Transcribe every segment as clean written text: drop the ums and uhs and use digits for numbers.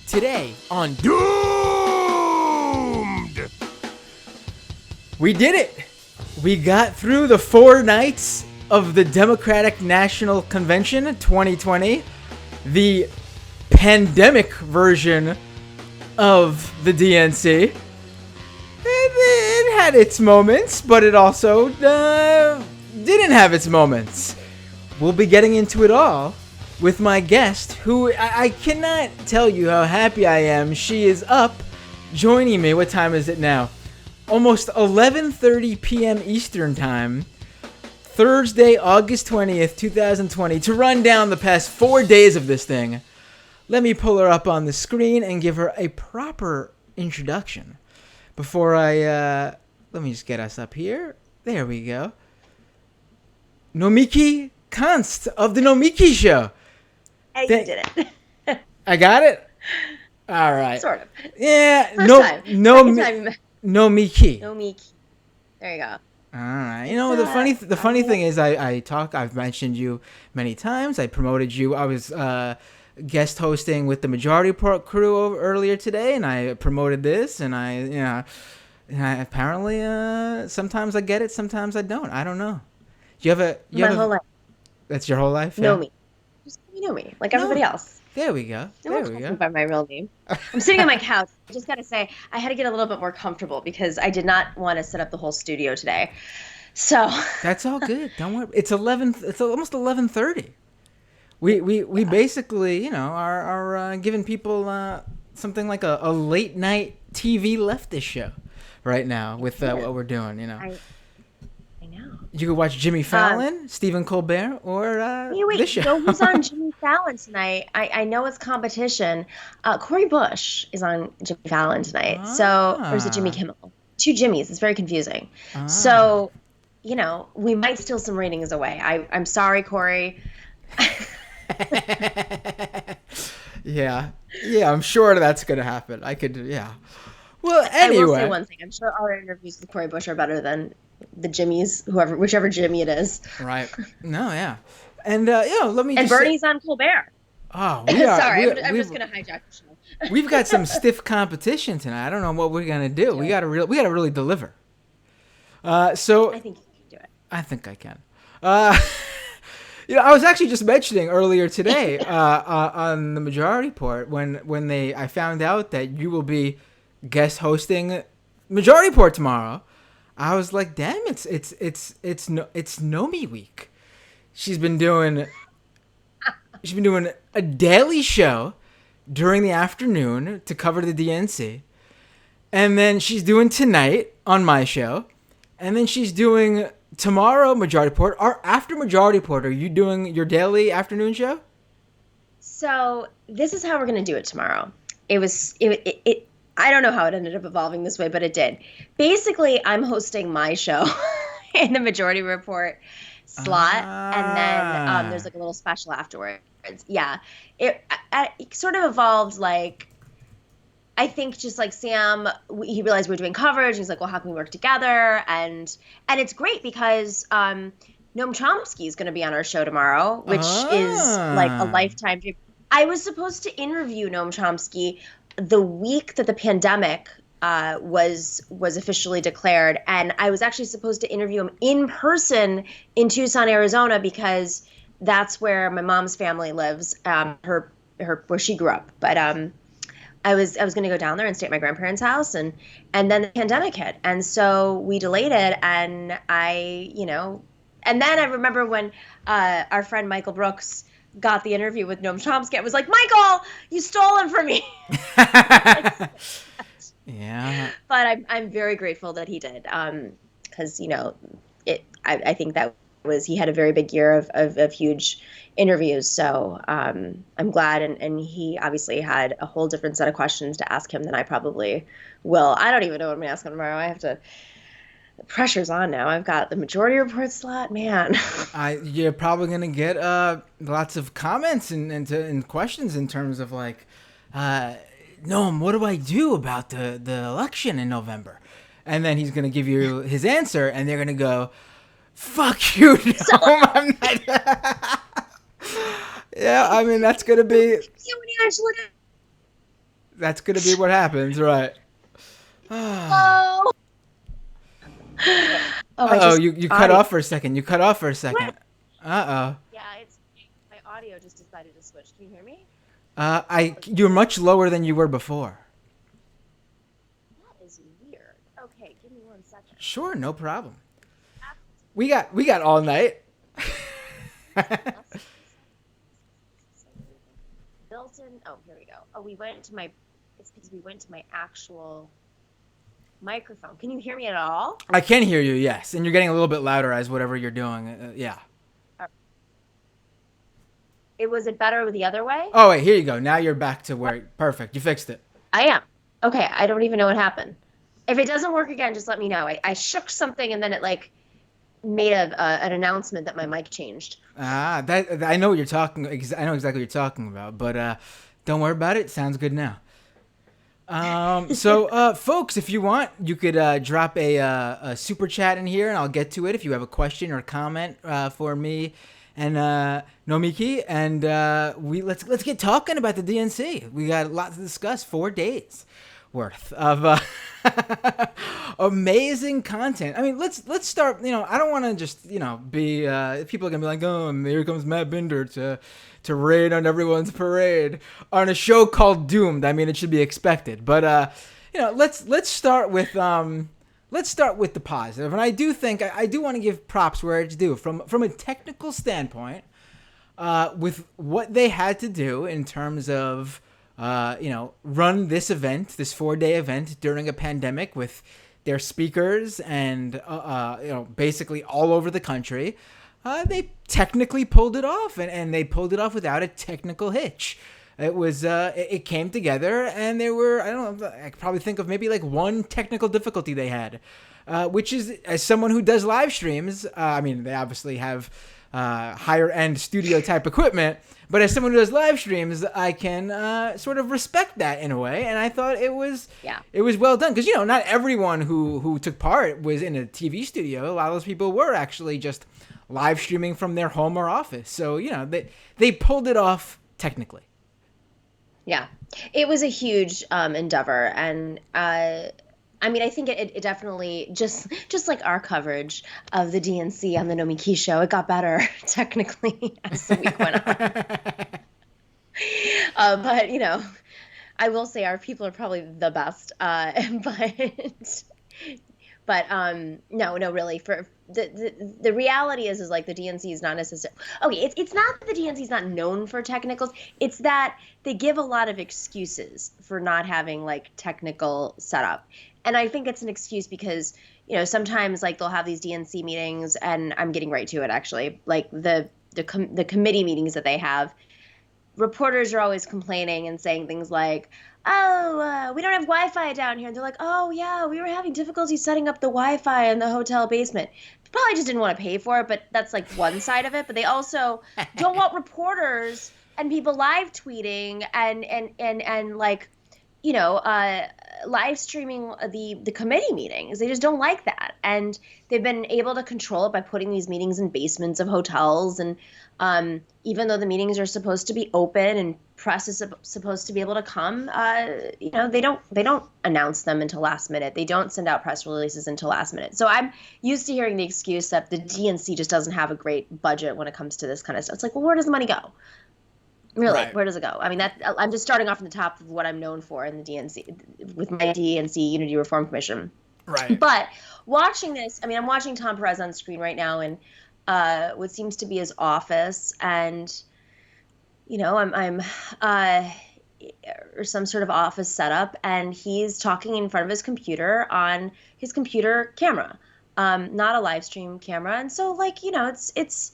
Today on Doomed, we did it. We got through the 4 nights of the Democratic National Convention 2020, the pandemic version of the DNC. It had its moments, but it also didn't have its moments. We'll be getting into it all with my guest, who I cannot tell you how happy I am. She is up joining me. What time is it now? Almost 11:30 p.m. Eastern Time, Thursday, August 20th, 2020, to run down the past 4 days of this thing. Let me pull her up on the screen and give her a proper introduction. Before let me just get us up here. There we go. Nomiki Konst of the Nomiki Show. Hey, you did it. I got it? All right. Sort of. Yeah. First time. Nomiki. Nomiki. There you go. All right. You know, the funny thing is I've mentioned you many times. I promoted you. I was guest hosting with the Majority Report crew earlier today, and I promoted this, and I apparently sometimes I get it, sometimes I don't. I don't know. My whole life. That's your whole life? Know me. Just know me, like everybody else. There we go. There we go. By my real name. I'm sitting on my couch. I just gotta say, I had to get a little bit more comfortable because I did not want to set up the whole studio today. So that's all good. Don't worry. It's almost 11:30. We basically, are giving people something like a late night TV leftist show right now with what we're doing. I know. You could watch Jimmy Fallon, Stephen Colbert, or this show. So who's on Jimmy Fallon tonight? I know it's competition. Corey Bush is on Jimmy Fallon tonight. Or is it Jimmy Kimmel? 2 Jimmys. It's very confusing. So, we might steal some ratings away. I'm sorry, Corey. Yeah, I'm sure that's gonna happen. Well, anyway, I will say one thing. I'm sure our interviews with Corey Bush are better than the Jimmys, whichever Jimmy it is. Right. No, yeah. And let me. And Bernie's on Colbert. Oh, sorry. I'm just gonna hijack the show. We've got some stiff competition tonight. I don't know what we're gonna do. We gotta really deliver. So I think you can do it. I think I can. I was actually just mentioning earlier today on the Majority Report when I found out that you will be guest hosting Majority Report tomorrow. I was like, damn, it's Nomi week. She's been doing a daily show during the afternoon to cover the DNC, and then she's doing tonight on my show, and then she's doing tomorrow Majority Report. Or after Majority Report, are you doing your daily afternoon show? So this is how we're going to do it tomorrow. It I don't know how it ended up evolving this way, but it did. Basically, I'm hosting my show in the Majority Report slot, and then there's like a little special afterwards. Yeah, it sort of evolved like, I think just like Sam, he realized we were doing coverage. He's like, well, how can we work together? And it's great because Noam Chomsky is going to be on our show tomorrow, which is like a lifetime dream. I was supposed to interview Noam Chomsky the week that the pandemic was officially declared, and I was actually supposed to interview him in person in Tucson, Arizona, because that's where my mom's family lives, her where she grew up. But I was going to go down there and stay at my grandparents' house, and then the pandemic hit, and so we delayed it. And and then I remember when our friend Michael Brooks got the interview with Noam Chomsky, I was like, Michael, you stole him from me. Yeah. But I'm very grateful that he did, because I think that he had a very big year of huge interviews. So I'm glad, and he obviously had a whole different set of questions to ask him than I probably will. I don't even know what I'm going to ask him tomorrow. The pressure's on now. I've got the Majority Report slot, man. You're probably gonna get lots of comments and questions in terms of like, Noam, what do I do about the election in November? And then he's gonna give you his answer, and they're gonna go, "Fuck you, Noam." I'm not. Yeah, I mean that's gonna be. That's gonna be what happens, right? Oh, oh, I Uh-oh, just you cut audio. off for a second. You cut off for a second. Uh-oh. Yeah, it's my audio just decided to switch. Can you hear me? You're much lower than you were before. That is weird. Okay, give me 1 second. Sure, no problem. We got all night. Built in. Oh, here we go. Oh, we went to my. It's because we went to my actual microphone. Can you hear me at all? I can hear you, yes, and you're getting a little bit louder as whatever you're doing. Yeah. Was it better the other way? Oh wait, here you go. Now you're back to where. Perfect. You fixed it. I am. Okay, I don't even know what happened. If it doesn't work again, just let me know. I shook something and then it like made an announcement that my mic changed. That I know what you're talking. I know exactly what you're talking about, but don't worry about it. Sounds good now. Folks, if you want, you could drop a super chat in here, and I'll get to it if you have a question or comment for me and Nomiki, and let's get talking about the DNC. We got a lot to discuss. 4 days worth of amazing content. I mean, let's start. I don't want to just be people are gonna be like, oh, and here comes Matt Binder to raid on everyone's parade on a show called Doomed. I mean, it should be expected, but let's start with the positive. And I do think I do want to give props where it's due from a technical standpoint, with what they had to do in terms of run this event, this 4-day event during a pandemic with their speakers and basically all over the country. They technically pulled it off, and they pulled it off without a technical hitch. It was it came together, and there were, I don't know, I could probably think of maybe like one technical difficulty they had, which is, as someone who does live streams, I mean, they obviously have higher end studio type equipment, but as someone who does live streams, I can sort of respect that in a way, and I thought it was well done, because not everyone who took part was in a TV studio. A lot of those people were actually just live streaming from their home or office, so they pulled it off technically. Yeah, it was a huge endeavor, and I mean, I think it definitely, just like our coverage of the DNC on the Nomiki show, it got better technically as the week went on. But I will say our people are probably the best. But no, really, for the reality is like the DNC is not necessarily okay. It's not that the DNC is not known for technicals. It's that they give a lot of excuses for not having like technical setup, and I think it's an excuse because sometimes like they'll have these DNC meetings, and I'm getting right to it actually. Like the committee meetings that they have, reporters are always complaining and saying things like, oh, we don't have Wi-Fi down here. And they're like, oh, yeah, we were having difficulty setting up the Wi-Fi in the hotel basement. Probably just didn't want to pay for it, but that's like one side of it. But they also don't want reporters and people live tweeting and like, live streaming the committee meetings. They just don't like that. And they've been able to control it by putting these meetings in basements of hotels. And even though the meetings are supposed to be open and press is supposed to be able to come, they don't announce them until last minute. They don't send out press releases until last minute. So I'm used to hearing the excuse that the DNC just doesn't have a great budget when it comes to this kind of stuff. It's like, well, where does the money go? Really, right. Where does it go? I mean, I'm just starting off from the top of what I'm known for in the DNC with my DNC Unity Reform Commission. Right. But watching this, I mean, I'm watching Tom Perez on screen right now, and what seems to be his office, and I'm or some sort of office setup, and he's talking in front of his computer on his computer camera, not a live stream camera, and so like it's.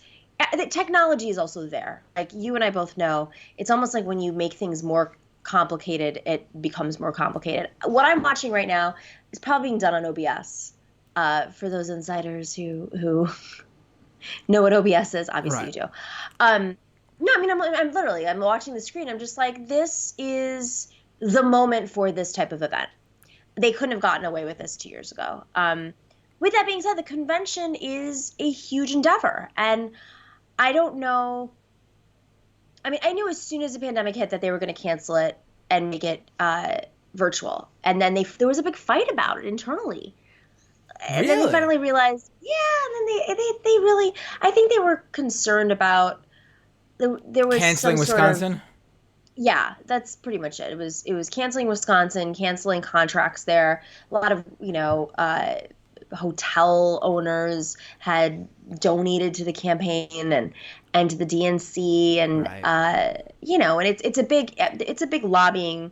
The technology is also there. Like you and I both know, it's almost like when you make things more complicated, it becomes more complicated. What I'm watching right now is probably being done on OBS. For those insiders who know what OBS is, obviously right. You do. No, I mean, I'm watching the screen. I'm just like, this is the moment for this type of event. They couldn't have gotten away with this 2 years ago. With that being said, the convention is a huge endeavor, and I don't know. I mean, I knew as soon as the pandemic hit that they were going to cancel it and make it virtual. And then there was a big fight about it internally. And then they Really? finally realized, yeah. And then they really, I think they were concerned about there was some Canceling sort of, Wisconsin? yeah, that's pretty much it. It was canceling Wisconsin, canceling contracts there. A lot of, hotel owners had donated to the campaign and to the DNC, and Right. and it's a big lobbying.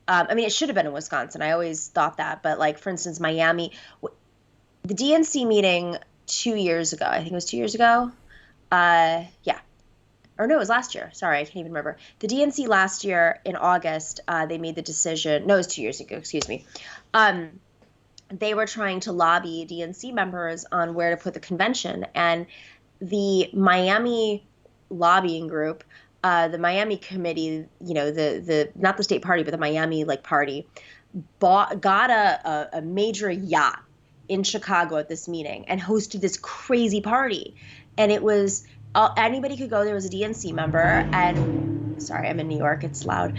I mean, it should have been in Wisconsin. I always thought that, but like for instance, Miami, the DNC meeting 2 years ago. I think it was 2 years ago. Yeah, or no, it was last year. Sorry, I can't even remember. The DNC last year in August, they made the decision. No, it was 2 years ago. Excuse me. They were trying to lobby DNC members on where to put the convention, and the Miami lobbying group, the Miami committee, the not the state party, but the Miami like party, got a major yacht in Chicago at this meeting and hosted this crazy party, and it was anybody could go. There was a DNC member, and sorry, I'm in New York. It's loud,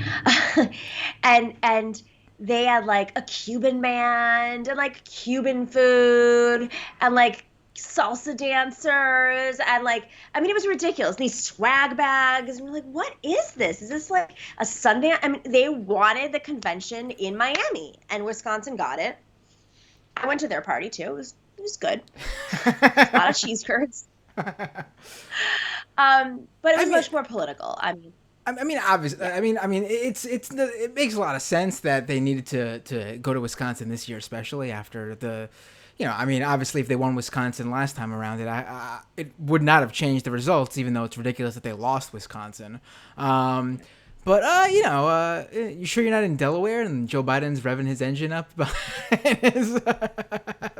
and they had like a Cuban band and like Cuban food and like salsa dancers and like I mean it was ridiculous. These swag bags and we're like, what is this? Is this like a Sunday? I mean, they wanted the convention in Miami and Wisconsin got it. I went to their party too. It was good. A lot of cheese curds. But it was much more political. I mean, obviously, it makes a lot of sense that they needed to go to Wisconsin this year, especially after obviously, if they won Wisconsin last time around, it would not have changed the results, even though it's ridiculous that they lost Wisconsin. But you sure you're not in Delaware and Joe Biden's revving his engine up behind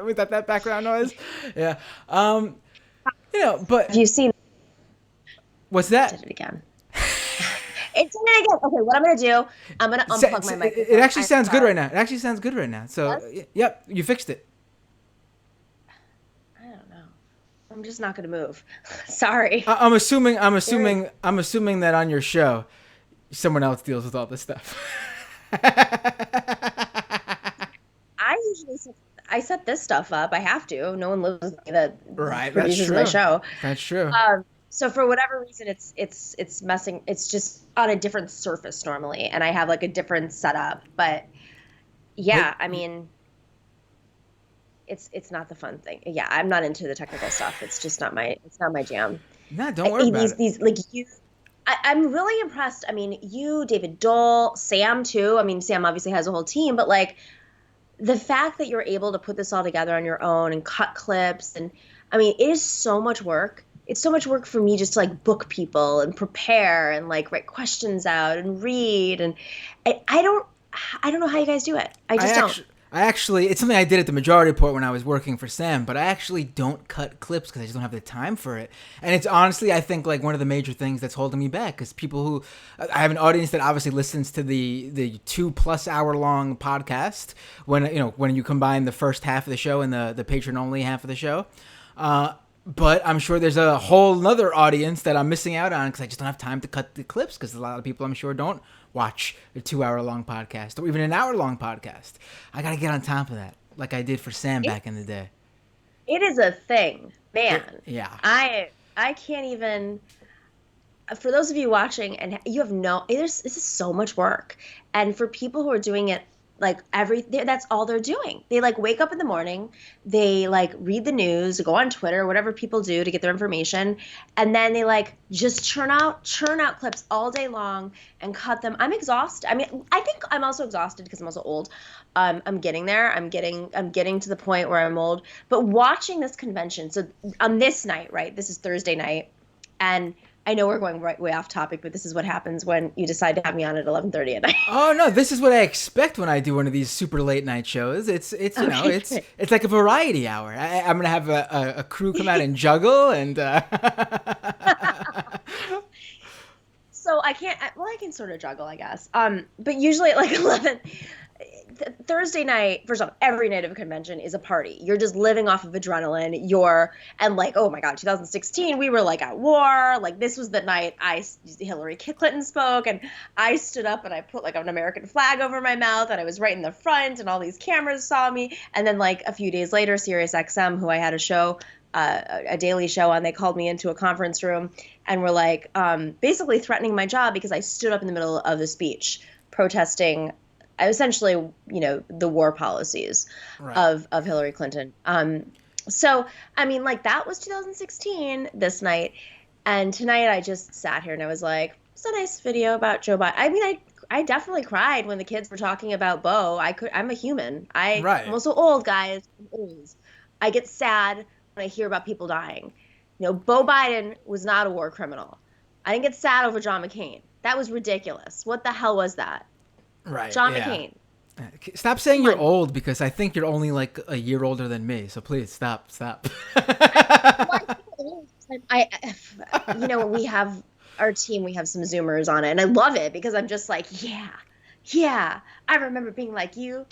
with that background noise? Yeah. But have you seen? What's that? Did it again. It did it again. Okay, what I'm gonna do? I'm gonna unplug my microphone. It actually sounds good right now. It actually sounds good right now. So, yep, you fixed it. I don't know. I'm just not gonna move. Sorry. I'm assuming that on your show, someone else deals with all this stuff. I set this stuff up. I have to. No one lives with me that Right. produces my show. That's true. So for whatever reason, it's messing. It's just on a different surface normally, and I have like a different setup. But yeah, I mean, it's not the fun thing. Yeah, I'm not into the technical stuff. It's just not my jam. No, don't worry about it. These like you. I'm really impressed. I mean, you, David Dole, Sam too. I mean, Sam obviously has a whole team, but like the fact that you're able to put this all together on your own and cut clips, and I mean, it is so much work. It's so much work for me just to like book people and prepare and like write questions out and read, and I don't know how you guys do it. I don't. It's something I did at the Majority Report when I was working for Sam, but I actually don't cut clips because I just don't have the time for it. And it's honestly, I think, like one of the major things that's holding me back because I have an audience that obviously listens to the 2+ hour long podcast when you combine the first half of the show and the patron only half of the show. But I'm sure there's a whole nother audience that I'm missing out on because I just don't have time to cut the clips because a lot of people I'm sure don't watch a 2 hour long podcast or even an hour long podcast. I got to get on top of that like I did for Sam back in the day. It is a thing, man. Yeah. I can't even, for those of you watching and you have this is so much work. And for people who are doing it like that's all they're doing. They like wake up in the morning, they like read the news, go on Twitter, whatever people do to get their information, and then they like just churn out clips all day long and cut them. I'm exhausted. I mean, I think I'm also exhausted because I'm also old. I'm getting there. I'm getting to the point where I'm old. But watching this convention, so on this night, right? This is Thursday night, and I know we're going way off topic, but this is what happens when you decide to have me on at 11:30 at night. Oh no, this is what I expect when I do one of these super late night shows. It's like a variety hour. I'm gonna have a crew come out and juggle and. So I can't. Well, I can sort of juggle, I guess. But usually at like 11, Thursday night, first off, every night of a convention is a party. You're just living off of adrenaline. And like, oh my God, 2016, we were like at war. Like, this was the night Hillary Clinton spoke, and I stood up and I put like an American flag over my mouth, and I was right in the front, and all these cameras saw me. And then, like, a few days later, Sirius XM, who I had a daily show on, they called me into a conference room and were like, basically threatening my job because I stood up in the middle of the speech protesting essentially, the war policies Right. of Hillary Clinton. So, I mean, like, that was 2016 this night. And tonight I just sat here and I was like, it's a nice video about Joe Biden. I mean, I definitely cried when the kids were talking about Bo. I'm a human. Right. I'm also old, guys. I'm old. I get sad when I hear about people dying. Bo Biden was not a war criminal. I didn't get sad over John McCain. That was ridiculous. What the hell was that? Right. John yeah. McCain. Stop saying Come you're on. old, because I think you're only like a year older than me. So please stop. We have our team, we have some Zoomers on it, and I love it because I'm just like, yeah, I remember being like you,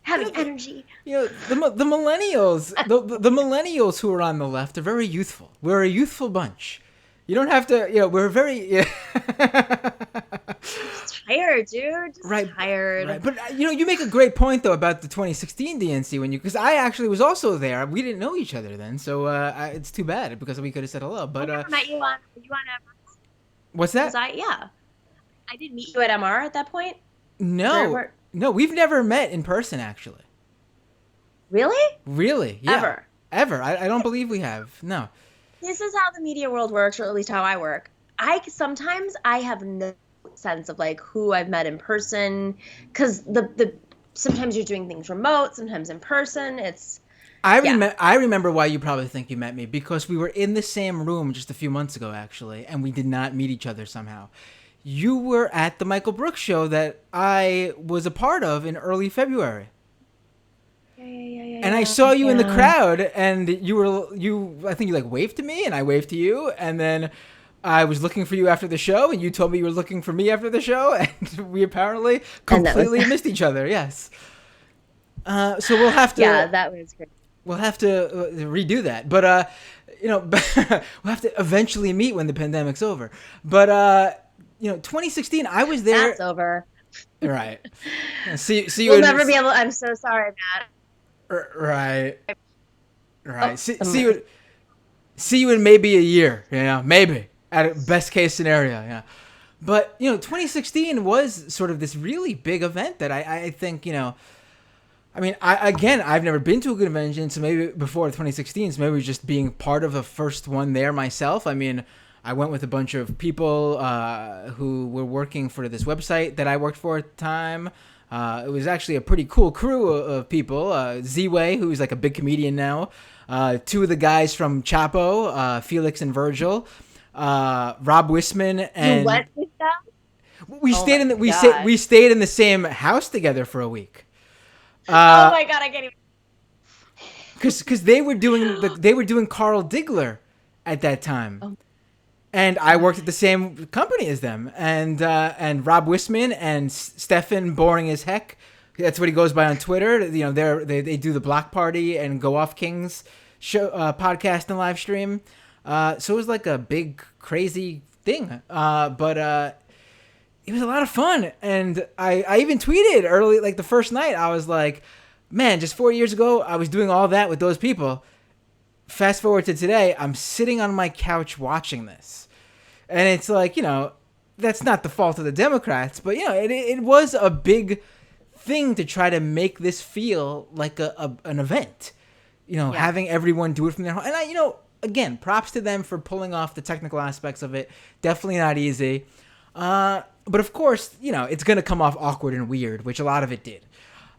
having energy. The millennials, the millennials who are on the left are very youthful. We're a youthful bunch. You don't have to, we're very. Just tired, dude. Tired. Right. But you make a great point though about the 2016 DNC because I actually was also there. We didn't know each other then, so it's too bad because we could have said hello. But I never met you on MR. What's that? Yeah. I did meet you at MR at that point. No, we've never met in person actually. Really? Really? Yeah. Ever? I don't believe we have. No. This is how the media world works, or at least how I work. Sometimes I have no sense of like who I've met in person, because sometimes you're doing things remote, sometimes in person. I remember why you probably think you met me, because we were in the same room just a few months ago actually, and we did not meet each other somehow. You were at the Michael Brooks show that I was a part of in early February. And I saw you in the crowd, and I think you like waved to me, and I waved to you, and then I was looking for you after the show, and you told me you were looking for me after the show, and we apparently completely missed each other. Yes. So we'll have to. Yeah, that was great. We'll have to redo that, but we'll have to eventually meet when the pandemic's over. But 2016, I was there. That's over. Right. See you. We'll never be able. I'm so sorry, Matt. Right. See you in maybe a year. Maybe at a best case scenario. Yeah. But 2016 was sort of this really big event that I think I mean, I've never been to a convention, so maybe before 2016, so maybe just being part of the first one there myself. I mean, I went with a bunch of people who were working for this website that I worked for at the time. It was actually a pretty cool crew of people. Z-Way, who's like a big comedian now. Two of the guys from Chapo, Felix and Virgil. Rob Wisman and. You went with them? We stayed in the same house together for a week. Oh my God, I can't even. Because they were doing Carl Diggler at that time. Oh. And I worked at the same company as them, and Rob Wisman and Stefan, boring as heck. That's what he goes by on Twitter. They do the Block Party and Go Off Kings show, podcast and live stream. So it was like a big crazy thing. But it was a lot of fun, and I even tweeted early, like the first night. I was like, man, just 4 years ago, I was doing all that with those people. Fast forward to today, I'm sitting on my couch watching this. And it's like, that's not the fault of the Democrats, but, it was a big thing to try to make this feel like an event, having everyone do it from their home. And again, props to them for pulling off the technical aspects of it. Definitely not easy. But of course, it's going to come off awkward and weird, which a lot of it did.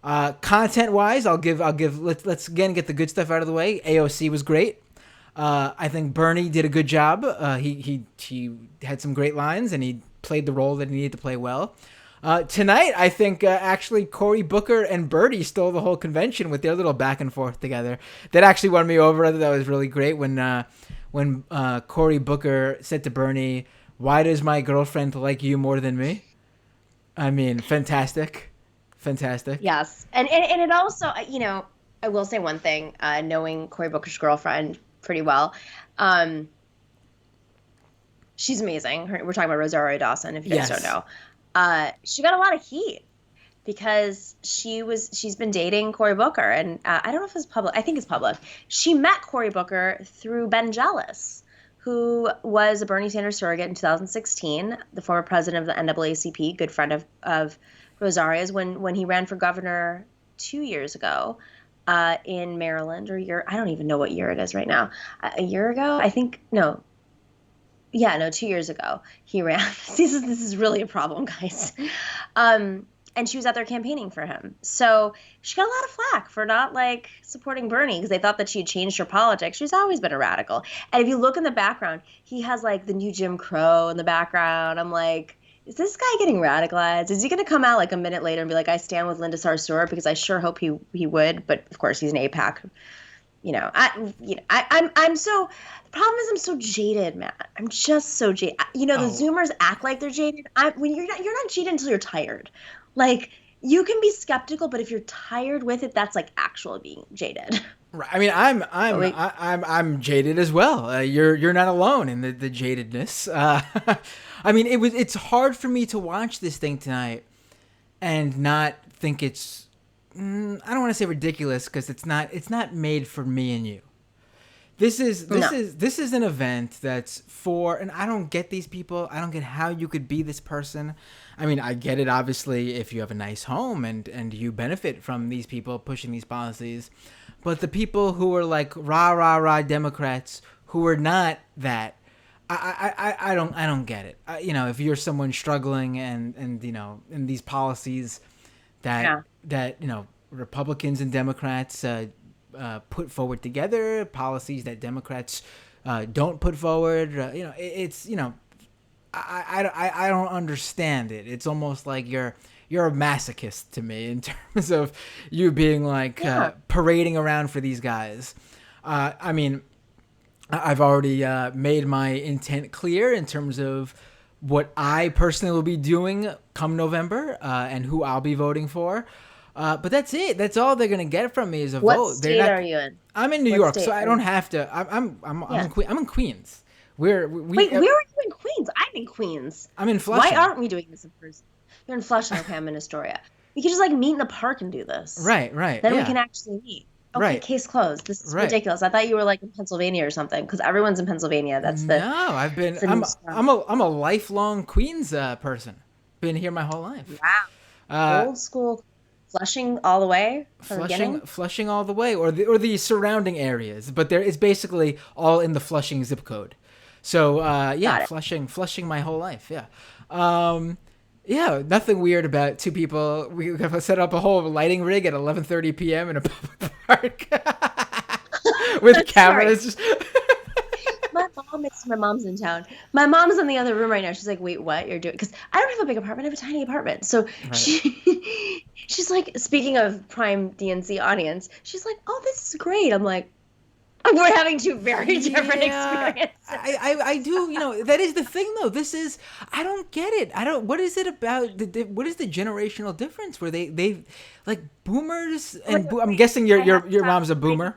Content-wise, let's again get the good stuff out of the way. AOC was great. I think Bernie did a good job. He had some great lines, and he played the role that he needed to play well. Tonight, I think actually Cory Booker and Bernie stole the whole convention with their little back and forth together. That actually won me over. I thought that was really great when Cory Booker said to Bernie, "Why does my girlfriend like you more than me?" I mean, fantastic. Fantastic. Yes, and it also, I will say one thing, knowing Cory Booker's girlfriend pretty well, um, she's amazing. We're talking about Rosario Dawson, if you guys don't Yes. know. She got a lot of heat because she's been dating Cory Booker, and I don't know if it's public. I think it's public. She met Cory Booker through Ben Jealous, who was a Bernie Sanders surrogate in 2016, the former president of the NAACP, good friend of Rosario's when he ran for governor 2 years ago in Maryland, I don't even know what year it is right now. A year ago, I think, no. Yeah, no, 2 years ago he ran. This is really a problem, guys. And she was out there campaigning for him. So she got a lot of flack for not like supporting Bernie because they thought that she had changed her politics. She's always been a radical. And if you look in the background, he has like the new Jim Crow in the background. I'm like, is this guy getting radicalized? Is he going to come out like a minute later and be like, I stand with Linda Sarsour? Because I sure hope he would. But of course, he's an AIPAC. I'm so. The problem is I'm so jaded, Matt. I'm just so jaded. The Zoomers act like they're jaded. When you're not jaded until you're tired. Like you can be skeptical, but if you're tired with it, that's like actual being jaded. Right. I mean, I'm jaded as well. You're not alone in the jadedness. I mean, it's hard for me to watch this thing tonight and not think it's. I don't want to say ridiculous because it's not made for me and you. This is an event that's for, and I don't get these people. I don't get how you could be this person. I mean, I get it obviously if you have a nice home and you benefit from these people pushing these policies, but the people who are like rah rah rah Democrats who are not that, I don't get it. If you're someone struggling and in these policies that Republicans and Democrats put forward together, policies that Democrats don't put forward. I don't understand it. It's almost like you're a masochist to me in terms of you being like parading around for these guys. I mean, I've already made my intent clear in terms of what I personally will be doing come November and who I'll be voting for. But that's it. That's all they're gonna get from me is a vote. What state are you in? I'm in New York, so I don't have to. I'm in Queens. Wait, where are you in Queens? I'm in Queens. I'm in Flushing. Why aren't we doing this in person? You're in Flushing. Okay, I'm in Astoria. We could just like meet in the park and do this. Right. Then we can actually meet. Okay, right. Case closed. This is ridiculous. I thought you were like in Pennsylvania or something because everyone's in Pennsylvania. No, I've been. I'm a lifelong Queens person. Been here my whole life. Wow. Old school. Flushing all the way from the beginning? Flushing all the way, or the surrounding areas, but it's basically all in the Flushing zip code. So Flushing my whole life. Nothing weird about two people. We have set up a whole lighting rig at 11:30 p.m. in a public park with cameras. My mom's in town. My mom's in the other room right now. She's like, wait, what you're doing? Because I don't have a big apartment. I have a tiny apartment. So she's like, speaking of prime DNC audience, she's like, oh, this is great. I'm like, we're having two very different experiences. I do, that is the thing though. I don't get it. What is it about, what is the generational difference where they like boomers, and I'm guessing your mom's a boomer.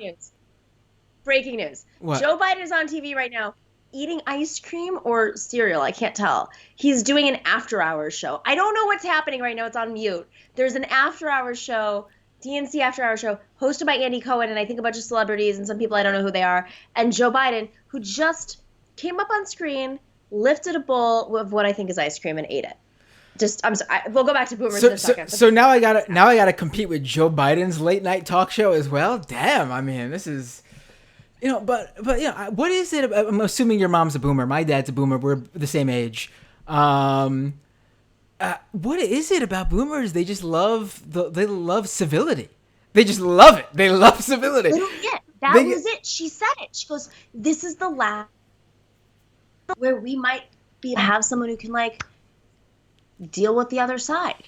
Breaking news. What? Joe Biden is on TV right now eating ice cream or cereal. I can't tell. He's doing an after-hours show. I don't know what's happening right now. It's on mute. There's an after-hours show, DNC after-hours show, hosted by Andy Cohen, and I think a bunch of celebrities and some people I don't know who they are, and Joe Biden, who just came up on screen, lifted a bowl of what I think is ice cream and ate it. I'm sorry. We'll go back to boomers in a second. So now I gotta compete with Joe Biden's late night talk show as well. Damn. I mean, this is. But what is it about, I'm assuming your mom's a boomer. My dad's a boomer. We're the same age. What is it about boomers? They just love civility. They just love it. They love civility. They don't get. That was it. She said it. She goes, this is the last where we might have someone who can like deal with the other side.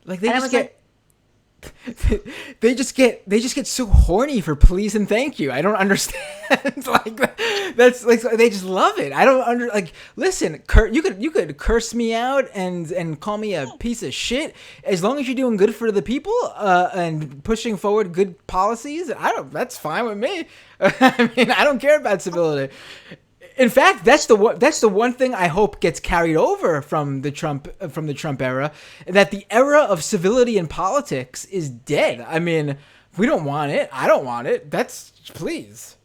Like they just get. they just get so horny for please and thank you. I don't understand. Like that's like they just love it. I don't like. Listen, you could curse me out and call me a piece of shit as long as you're doing good for the people and pushing forward good policies. That's fine with me. I mean, I don't care about civility. In fact, that's the one thing I hope gets carried over from the Trump era, that the era of civility in politics is dead. I mean, we don't want it. I don't want it. That's please.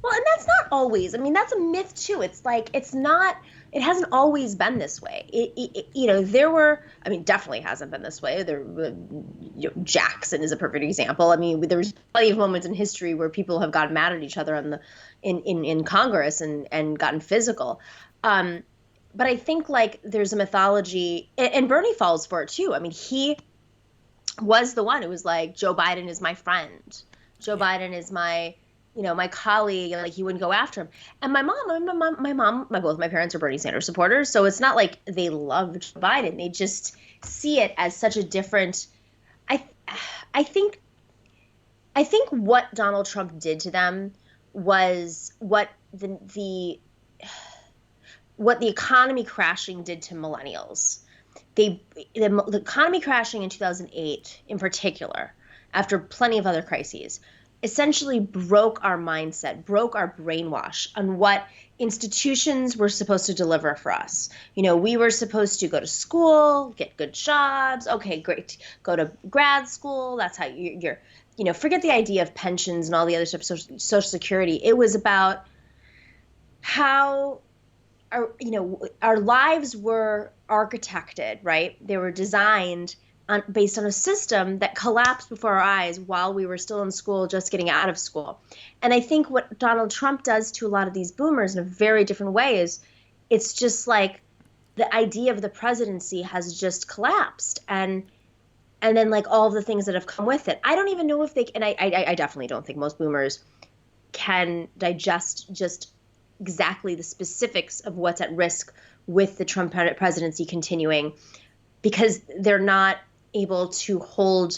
Well, and that's not always. I mean, that's a myth too. It's like it's not. It hasn't always been this way. There were. I mean, definitely hasn't been this way. Jackson is a perfect example. I mean, there's plenty of moments in history where people have gotten mad at each other in Congress and gotten physical. But I think like there's a mythology, and Bernie falls for it too. I mean, he was the one who was like, Joe Biden is my friend. Joe Biden is my colleague, and like he wouldn't go after him. And both my parents are Bernie Sanders supporters, so it's not like they love Joe Biden. They just see it as such a different. I think what Donald Trump did to them was what the economy crashing did to millennials. The economy crashing in 2008, in particular, after plenty of other crises, essentially broke our mindset, broke our brainwash on what institutions were supposed to deliver for us. We were supposed to go to school, get good jobs. Okay, great. Go to grad school. That's how you're forget the idea of pensions and all the other stuff, Social Security. It was about how our lives were architected, right? They were designed based on a system that collapsed before our eyes while we were still in school, just getting out of school. And I think what Donald Trump does to a lot of these boomers in a very different way is it's just like the idea of the presidency has just collapsed. And then like all of the things that have come with it. I don't even know if I definitely don't think most boomers can digest just exactly the specifics of what's at risk with the Trump presidency continuing, because they're not able to hold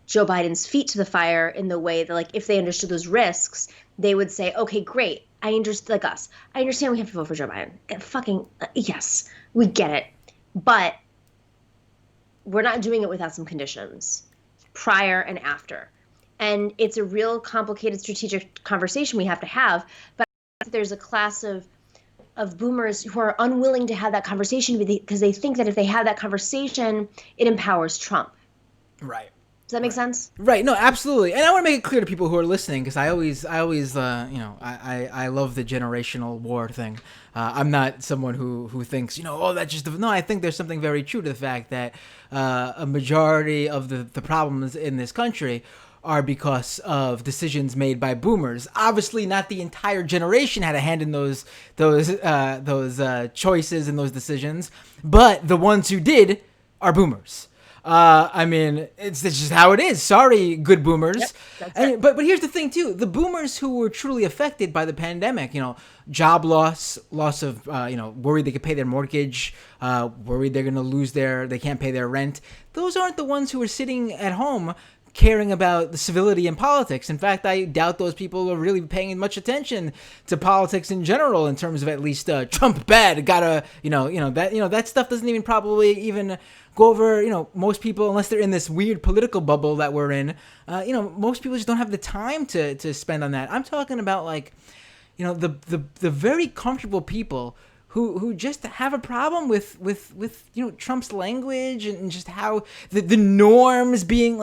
Joe Biden's feet to the fire in the way that, like, if they understood those risks, they would say, okay, great. I understand, like us. I understand we have to vote for Joe Biden. Yes, we get it. But we're not doing it without some conditions prior and after. And it's a real complicated strategic conversation we have to have. But there's a class of boomers who are unwilling to have that conversation because they think that if they have that conversation, it empowers Trump. Right. Does that make sense? Right. No, absolutely. And I want to make it clear to people who are listening, because I always, I love the generational war thing. I'm not someone who thinks, that's just no. I think there's something very true to the fact that a majority of the problems in this country are because of decisions made by boomers. Obviously, not the entire generation had a hand in those choices and those decisions, but the ones who did are boomers. I mean, it's just how it is. Sorry, good boomers. Yep, but here's the thing too: the boomers who were truly affected by the pandemic, job loss of, worried they could pay their mortgage, worried they're going to they can't pay their rent. Those aren't the ones who are sitting at home caring about the civility in politics. In fact, I doubt those people are really paying much attention to politics in general, in terms of at least Trump bad. That stuff doesn't even probably even go over, most people, unless they're in this weird political bubble that we're in, most people just don't have the time to spend on that. I'm talking about the very comfortable people who just have a problem with Trump's language and just how the norms being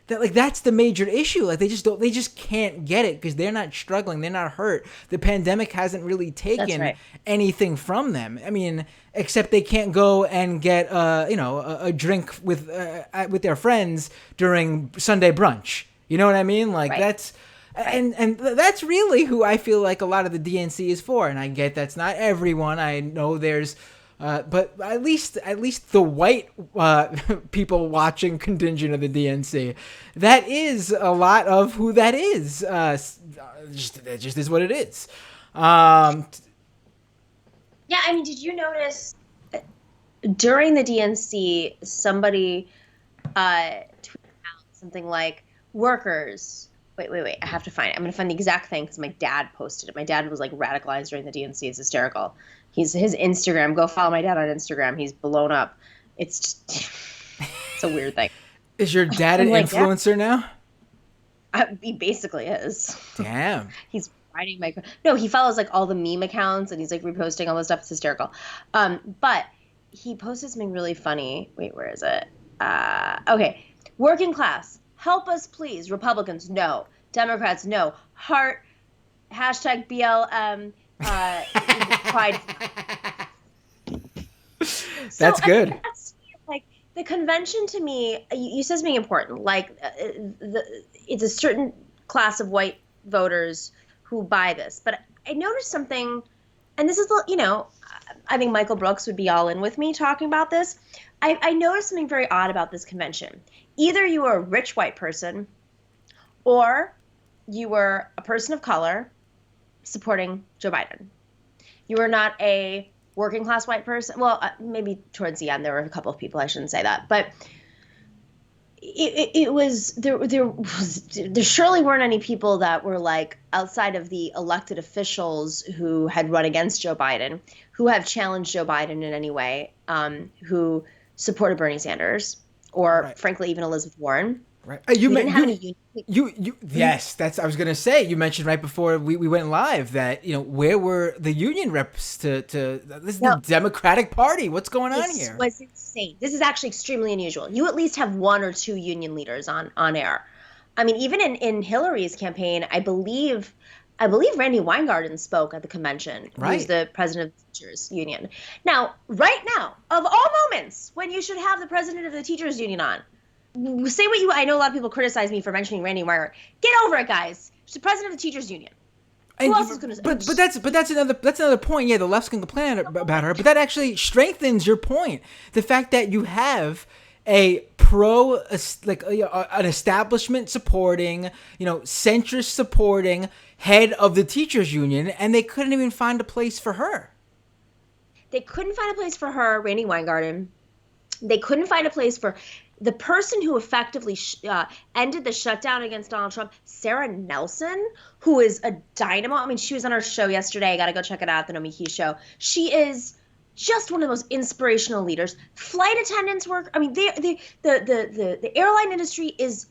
that's the major issue. They just can't get it because they're not struggling, they're not hurt. The pandemic hasn't really taken anything from them. I mean, except they can't go and get a drink with their friends during Sunday brunch. You know what I mean? That's. And that's really who I feel like a lot of the DNC is for. And I get that's not everyone. I know there's, but at least the white people watching contingent of the DNC, that is a lot of who that is. It just is what it is. Yeah, I mean, did you notice during the DNC somebody tweeted something like workers. Wait. I have to find it. I'm going to find the exact thing because my dad posted it. My dad was like radicalized during the DNC. It's hysterical. His Instagram. Go follow my dad on Instagram. He's blown up. It's just, it's a weird thing. Is your dad an influencer now? He basically is. Damn. He's riding my. No, he follows like all the meme accounts and he's like reposting all this stuff. It's hysterical. But he posted something really funny. Wait, where is it? Okay. Working class. Help us, please. Republicans, no. Democrats, no. Heart, hashtag BLM, pride. That's good. That's, like, the convention to me, you said something important. Like, it's a certain class of white voters who buy this. But I noticed something, and this is, I think Michael Brooks would be all in with me talking about this. I noticed something very odd about this convention. Either you were a rich white person or you were a person of color supporting Joe Biden. You were not a working class white person. Well, maybe towards the end there were a couple of people, I shouldn't say that. But there surely weren't any people that were like outside of the elected officials who had run against Joe Biden, who have challenged Joe Biden in any way, who supported Bernie Sanders or frankly even Elizabeth Warren. Right. Yes, that's I was gonna say. You mentioned right before we went live that where were the union reps to this is the Democratic Party? What's going on here? This was insane. This is actually extremely unusual. You at least have one or two union leaders on air. I mean, even in Hillary's campaign, I believe Randy Weingarten spoke at the convention. Right. Who's the president of the teachers union. Now, right now, of all moments when you should have the president of the teachers union on. Say what I know a lot of people criticize me for mentioning Randy Weingarten. Get over it, guys. She's the president of the teachers union. Who else is going to? But that's another point. Yeah, the left's can complain about her, but that actually strengthens your point. The fact that you have a an establishment supporting, centrist supporting head of the teachers union, and they couldn't even find a place for her. They couldn't find a place for her, Randy Weingarten. They couldn't find a place for the person who effectively ended the shutdown against Donald Trump, Sarah Nelson, who is a dynamo. I mean, she was on our show yesterday. I got to go check it out, the Nomiki show. She is just one of the most inspirational leaders. Flight attendants work. I mean, the airline industry is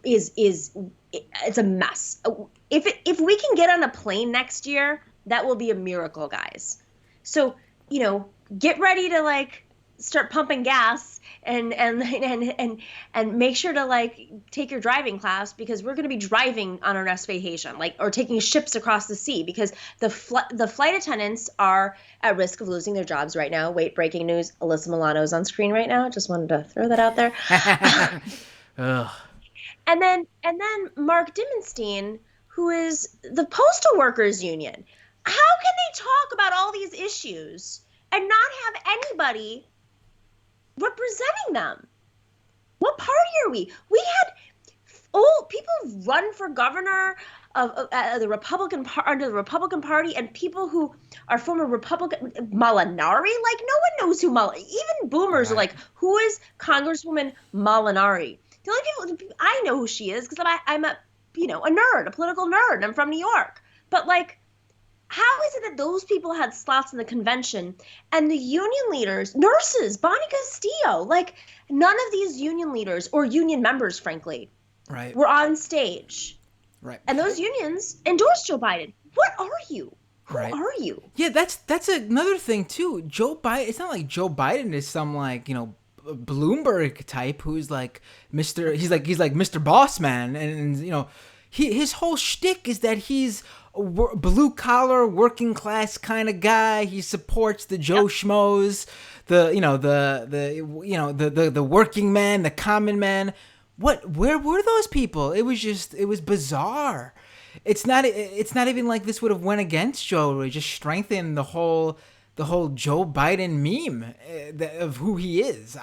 it's a mess. If we can get on a plane next year, that will be a miracle, guys. So, get ready to start pumping gas and make sure to take your driving class, because we're going to be driving on our next vacation, or taking ships across the sea, because the flight attendants are at risk of losing their jobs right now. Wait, breaking news: Alyssa Milano's on screen right now. Just wanted to throw that out there. And then Mark Dimmenstein, who is the postal workers union. How can they talk about all these issues and not have anybody representing them? What party are we? We had people run for governor of the Republican under the Republican Party, and people who are former Republican. Molinari, no one knows who even boomers are like, who is Congresswoman Molinari? The only people I know who she is because I'm a nerd, a political nerd. I'm from New York, but how is it that those people had slots in the convention and the union leaders, nurses, Bonnie Castillo, none of these union leaders or union members, frankly, were on stage. Right. And those unions endorsed Joe Biden. What are you? Who are you? Yeah, that's another thing too. Joe Biden. It's not like Joe Biden is some Bloomberg type who's Mr. He's like Mr. Boss Man, and his whole shtick is that he's blue collar, working class kind of guy. He supports the Joe Schmoes, the working man, the common man. Where were those people? It was bizarre. It's not even like this would have went against Joe. It just strengthened the whole Joe Biden meme of who he is.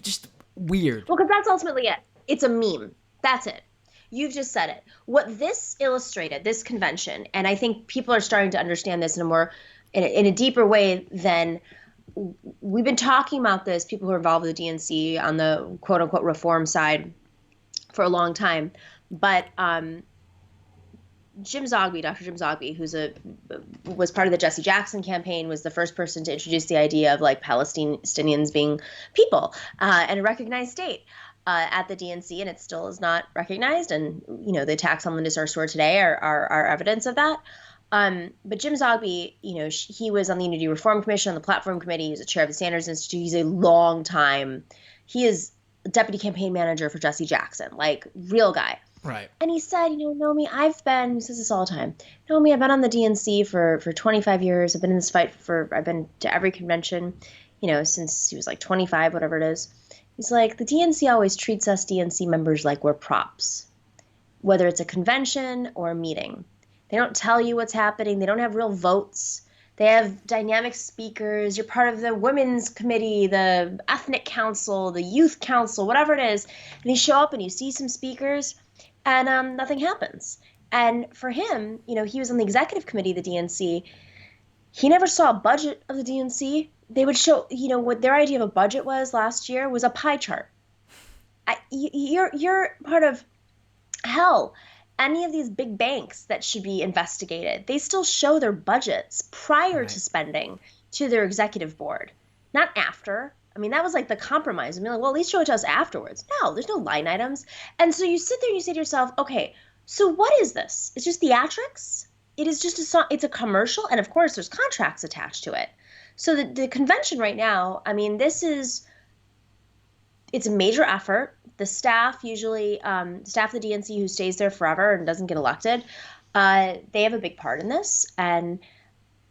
Just weird. Well, because that's ultimately it. It's a meme. That's it. You've just said it. What this illustrated, this convention, and I think people are starting to understand this in a deeper way than we've been talking about this. People who are involved with the DNC on the quote unquote reform side for a long time. But Jim Zogby, Dr. Jim Zogby, was part of the Jesse Jackson campaign, was the first person to introduce the idea of like Palestinians being people and a recognized state at the DNC, and it still is not recognized. And the attacks on Linda Sarsour today are evidence of that. But Jim Zogby, he was on the Unity Reform Commission, on the Platform Committee. He was the chair of the Sanders Institute. He's a long time. He is deputy campaign manager for Jesse Jackson, like real guy. Right. And he said, Nomi, he says this all the time. Nomi, I've been on the DNC for 25 years. I've been in this fight I've been to every convention, since he was like 25, whatever it is. He's like, the DNC always treats us DNC members like we're props, whether it's a convention or a meeting. They don't tell you what's happening. They don't have real votes. They have dynamic speakers. You're part of the women's committee, the ethnic council, the youth council, whatever it is. And you show up and you see some speakers and nothing happens. And for him, he was on the executive committee of the DNC. He never saw a budget of the DNC. They would show, what their idea of a budget was last year was a pie chart. You're part of hell. Any of these big banks that should be investigated, they still show their budgets prior to spending to their executive board, not after. I mean, that was like the compromise. I mean, like, well, at least show it to us afterwards. No, there's no line items. And so you sit there and you say to yourself, okay, so what is this? It's just theatrics? It is just it's a commercial. And of course, there's contracts attached to it. So the convention right now, I mean, it's a major effort. The staff usually, staff of the DNC who stays there forever and doesn't get elected, they have a big part in this. And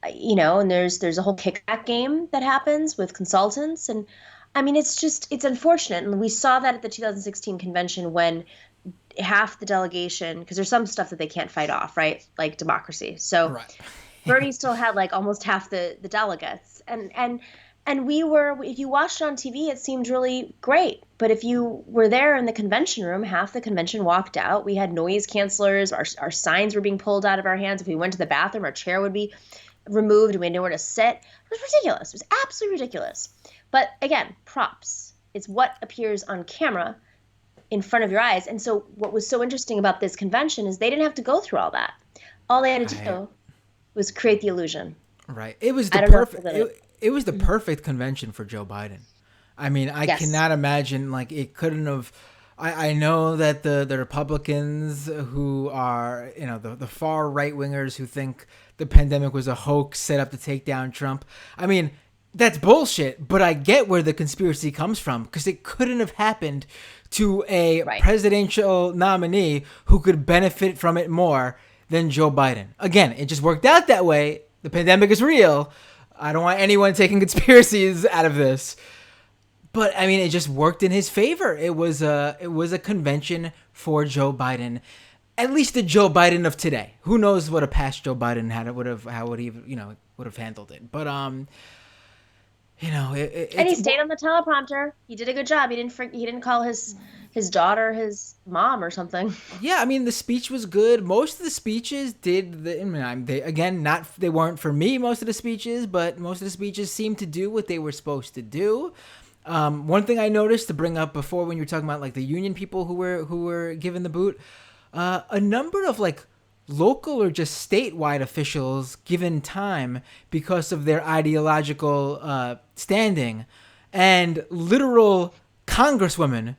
and there's a whole kickback game that happens with consultants. And I mean, it's unfortunate. And we saw that at the 2016 convention when half the delegation, because there's some stuff that they can't fight off, right? Like democracy. So Bernie still had like almost half the delegates. And if you watched it on TV, it seemed really great. But if you were there in the convention room, half the convention walked out. We had noise cancelers. Our signs were being pulled out of our hands. If we went to the bathroom, our chair would be removed and we had nowhere to sit. It was ridiculous. It was absolutely ridiculous. But again, props. It's what appears on camera in front of your eyes. And so what was so interesting about this convention is they didn't have to go through all that. All they had to do was create the illusion. Right. It was the perfect. It was the perfect convention for Joe Biden. I mean, I cannot imagine like it couldn't have. I know that the Republicans who are the far right wingers who think the pandemic was a hoax set up to take down Trump. I mean, that's bullshit. But I get where the conspiracy comes from because it couldn't have happened to a presidential nominee who could benefit from it more than Joe Biden. Again, it just worked out that way. The pandemic is real. I don't want anyone taking conspiracies out of this. But I mean, it just worked in his favor. It was a convention for Joe Biden, at least the Joe Biden of today. Who knows what a past Joe Biden would have handled it. But and he stayed on the teleprompter. He did a good job. He didn't call his daughter his mom or something. Yeah, I mean the speech was good. Most of the speeches they weren't for me. Most of the speeches, but most of the speeches seemed to do what they were supposed to do. One thing I noticed to bring up before when you were talking about like the union people who were given the boot, a number of like local or just statewide officials given time because of their ideological standing, and literal congresswomen,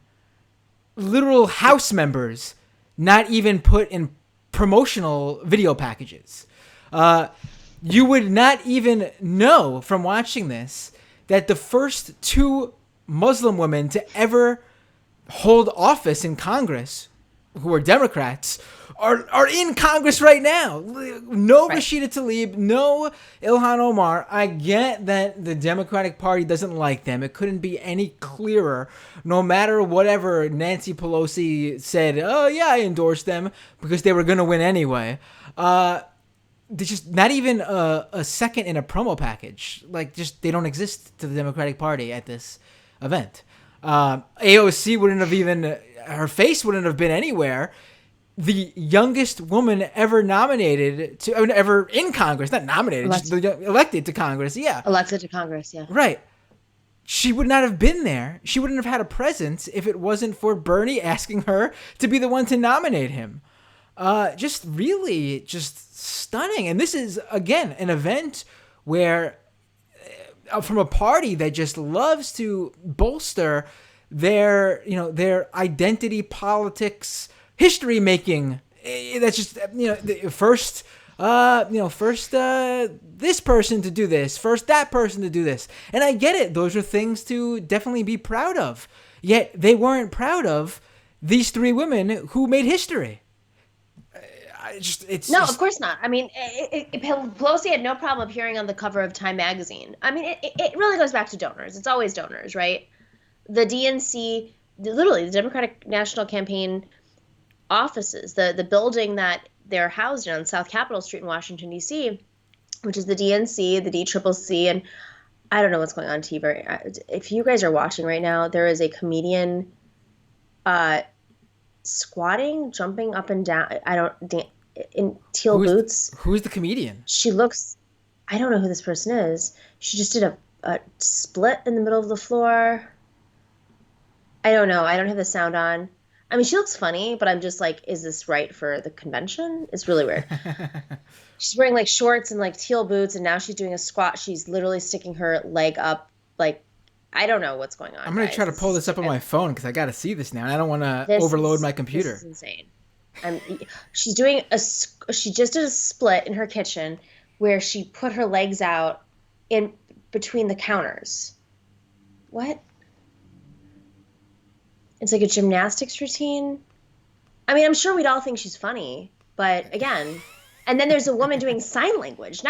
literal House members, not even put in promotional video packages. You would not even know from watching this that the first two Muslim women to ever hold office in Congress, who are Democrats, are in Congress right now. No Rashida Tlaib, no Ilhan Omar. I get that the Democratic Party doesn't like them. It couldn't be any clearer. No matter whatever Nancy Pelosi said, oh yeah, I endorsed them because they were going to win anyway. There's just not even a second in a promo package. Like, just they don't exist to the Democratic Party at this event. AOC wouldn't have even, her face wouldn't have been anywhere. The youngest woman ever nominated to, ever in Congress, not nominated, just elected to Congress. Yeah. Elected to Congress. Yeah. Right. she would not have been there. She wouldn't have had a presence if it wasn't for Bernie asking her to be the one to nominate him. Just really just stunning. And this is, again, an event where from a party that just loves to bolster their identity politics, history making. That's just, first this person to do this, first that person to do this. And I get it. Those are things to definitely be proud of. Yet they weren't proud of these three women who made history. Of course not. I mean, Pelosi had no problem appearing on the cover of Time magazine. I mean, it really goes back to donors. It's always donors, right? The DNC, literally the Democratic National Campaign offices, the building that they're housed in on South Capitol Street in Washington, D.C., which is the DNC, the DCCC, and I don't know what's going on TV. If you guys are watching right now, there is a comedian squatting, jumping up and down. In teal boots. Who's the comedian? She looks, I don't know who this person is. She just did a split in the middle of the floor. I don't know. I don't have the sound on. I mean, she looks funny, but I'm just like, is this right for the convention? It's really weird. She's wearing like shorts and like teal boots, and now she's doing a squat. She's literally sticking her leg up. Like, I don't know what's going on. I'm going to try to pull this up on my phone because I got to see this now, and I don't want to overload my computer. This is insane. She just did a split in her kitchen where she put her legs out in between the counters. What? It's like a gymnastics routine. I mean, I'm sure we'd all think she's funny, but again, and then there's a woman doing sign language.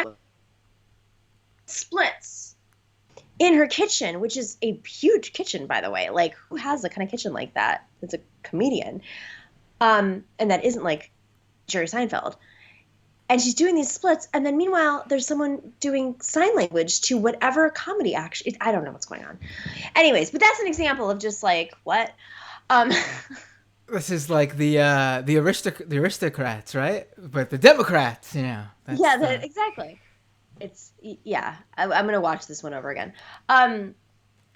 Splits in her kitchen, which is a huge kitchen, by the way. Like, who has a kind of kitchen like that? It's a comedian. And that isn't like Jerry Seinfeld. And she's doing these splits, and then meanwhile, there's someone doing sign language to whatever comedy action. I don't know what's going on. Anyways, but that's an example of just like, what? This is like the aristocrats, right? But the Democrats, exactly. I'm gonna watch this one over again.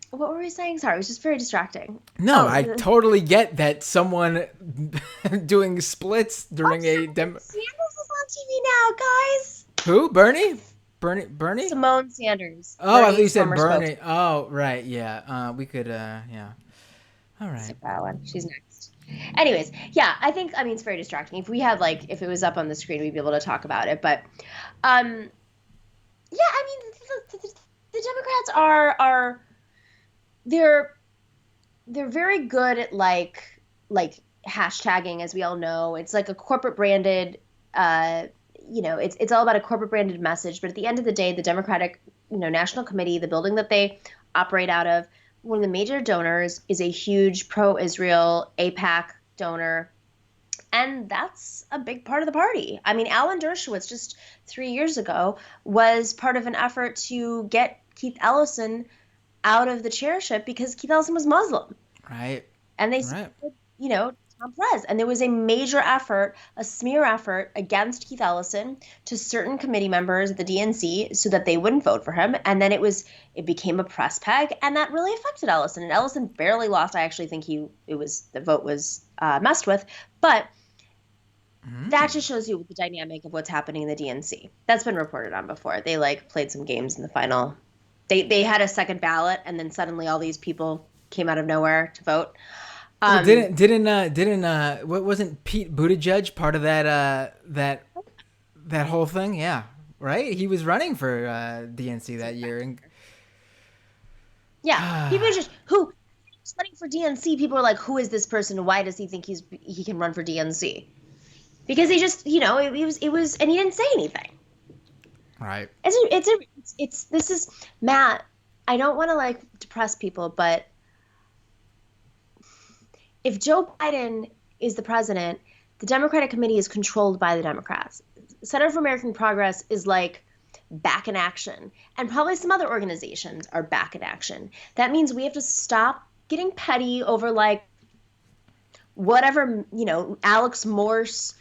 What were we saying? Sorry, it was just very distracting. No, I totally get that someone doing splits during a Sanders is on TV now, guys. Who? Bernie? Simone Sanders. Oh, I thought you said Bernie. Oh, right, yeah. We could, yeah. All right. Skip that one. She's next. Anyways, yeah, I think, it's very distracting. If we had, if it was up on the screen, we'd be able to talk about it. But, the Democrats are they're very good at hashtagging, as we all know. It's like a corporate branded, it's all about a corporate branded message. But at the end of the day, the Democratic, National Committee, the building that they operate out of, one of the major donors is a huge pro-Israel AIPAC donor. And that's a big part of the party. I mean, Alan Dershowitz just 3 years ago was part of an effort to get Keith Ellison out of the chairship because Keith Ellison was Muslim. Right. And they supported, Tom Perez. And there was a major effort, a smear effort against Keith Ellison to certain committee members at the DNC so that they wouldn't vote for him. And then it became a press peg, and that really affected Ellison. And Ellison barely lost. I actually think the vote was messed with. But that just shows you the dynamic of what's happening in the DNC. That's been reported on before. They played some games in the final. They had a second ballot, and then suddenly all these people came out of nowhere to vote. What wasn't Pete Buttigieg part of that whole thing? Yeah, right. He was running for DNC that year. And yeah, Pete Buttigieg, who was running for DNC. People were like, "Who is this person? Why does he think he can run for DNC?" Because he just, it was, and he didn't say anything. Right. This is Matt. I don't want to depress people, but if Joe Biden is the president, the Democratic Committee is controlled by the Democrats. Center for American Progress is back in action, and probably some other organizations are back in action. That means we have to stop getting petty over whatever, Alex Morse,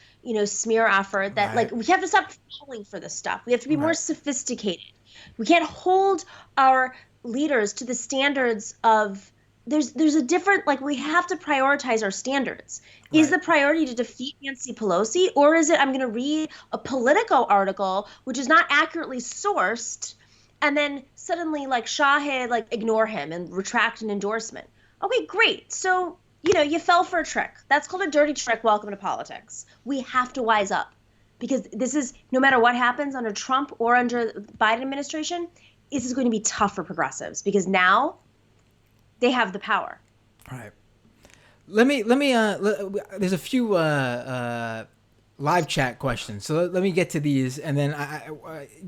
smear effort that right. We have to stop falling for this stuff. We have to be more sophisticated. We can't hold our leaders to the standards of there's a different, like, we have to prioritize our standards. Is the priority to defeat Nancy Pelosi, or is it I'm going to read a Politico article which is not accurately sourced and then suddenly like Shahid like ignore him and retract an endorsement? Okay, great. So, you fell for a trick. That's called a dirty trick. Welcome to politics. We have to wise up, because this is, no matter what happens under Trump or under the Biden administration, this is going to be tough for progressives, because now they have the power. All right. Let me. There's a few live chat questions, so let me get to these, and then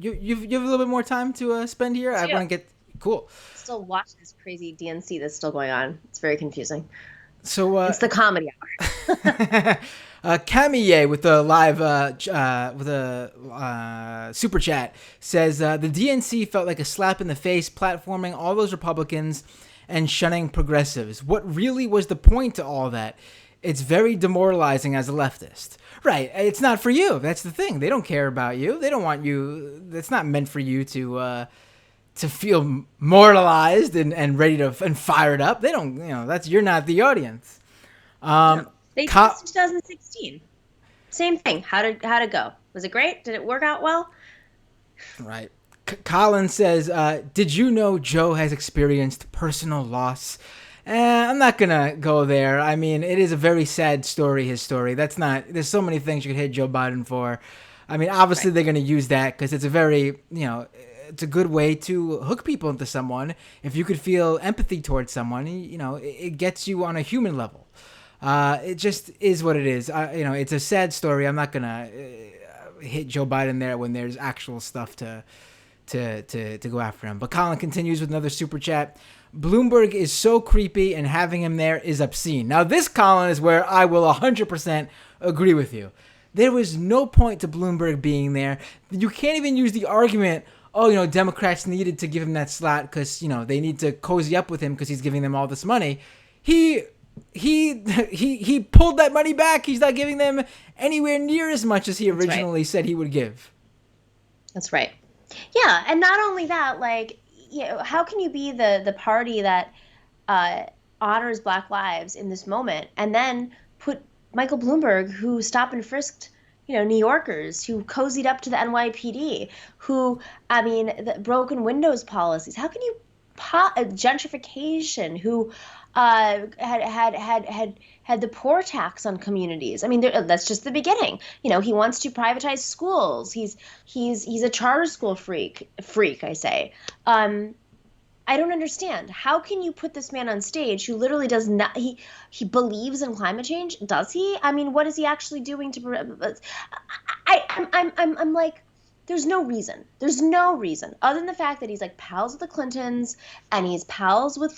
you have a little bit more time to spend here. I want to get cool. Still watching this crazy DNC that's still going on. It's very confusing. So it's the comedy hour. Camille with the live with a super chat says the DNC felt like a slap in the face, platforming all those Republicans and shunning progressives. What really was the point to all that? It's very demoralizing as a leftist. Right. It's not for you. That's the thing. They don't care about you. They don't want you. That's not meant for you to feel moralized and ready to and fired up. They don't, you're not the audience. No, they did this in 2016. Same thing. How'd it go? Was it great? Did it work out well? Right. Colin says, did you know Joe has experienced personal loss? I'm not going to go there. I mean, it is a very sad story, his story. There's so many things you could hit Joe Biden for. I mean, obviously they're going to use that because it's a very, it's a good way to hook people into someone. If you could feel empathy towards someone, it gets you on a human level. It just is what it is. It's a sad story. I'm not going to hit Joe Biden there when there's actual stuff to go after him. But Colin continues with another super chat. Bloomberg is so creepy, and having him there is obscene. Now, this, Colin, is where I will 100% agree with you. There was no point to Bloomberg being there. You can't even use the argument, Democrats needed to give him that slot because, they need to cozy up with him because he's giving them all this money. He pulled that money back. He's not giving them anywhere near as much as he originally said he would give. That's right. Yeah, and not only that, how can you be the party that honors Black lives in this moment and then put Michael Bloomberg, who stopped and frisked, New Yorkers, who cozied up to the NYPD, the broken windows policies. How can you gentrification? Who had the poor tax on communities. I mean, that's just the beginning. He wants to privatize schools. He's a charter school freak. I say. I don't understand. How can you put this man on stage who literally does not? He believes in climate change. Does he? I mean, what is he actually doing to? I'm like, there's no reason. There's no reason other than the fact that he's like pals with the Clintons and he's pals with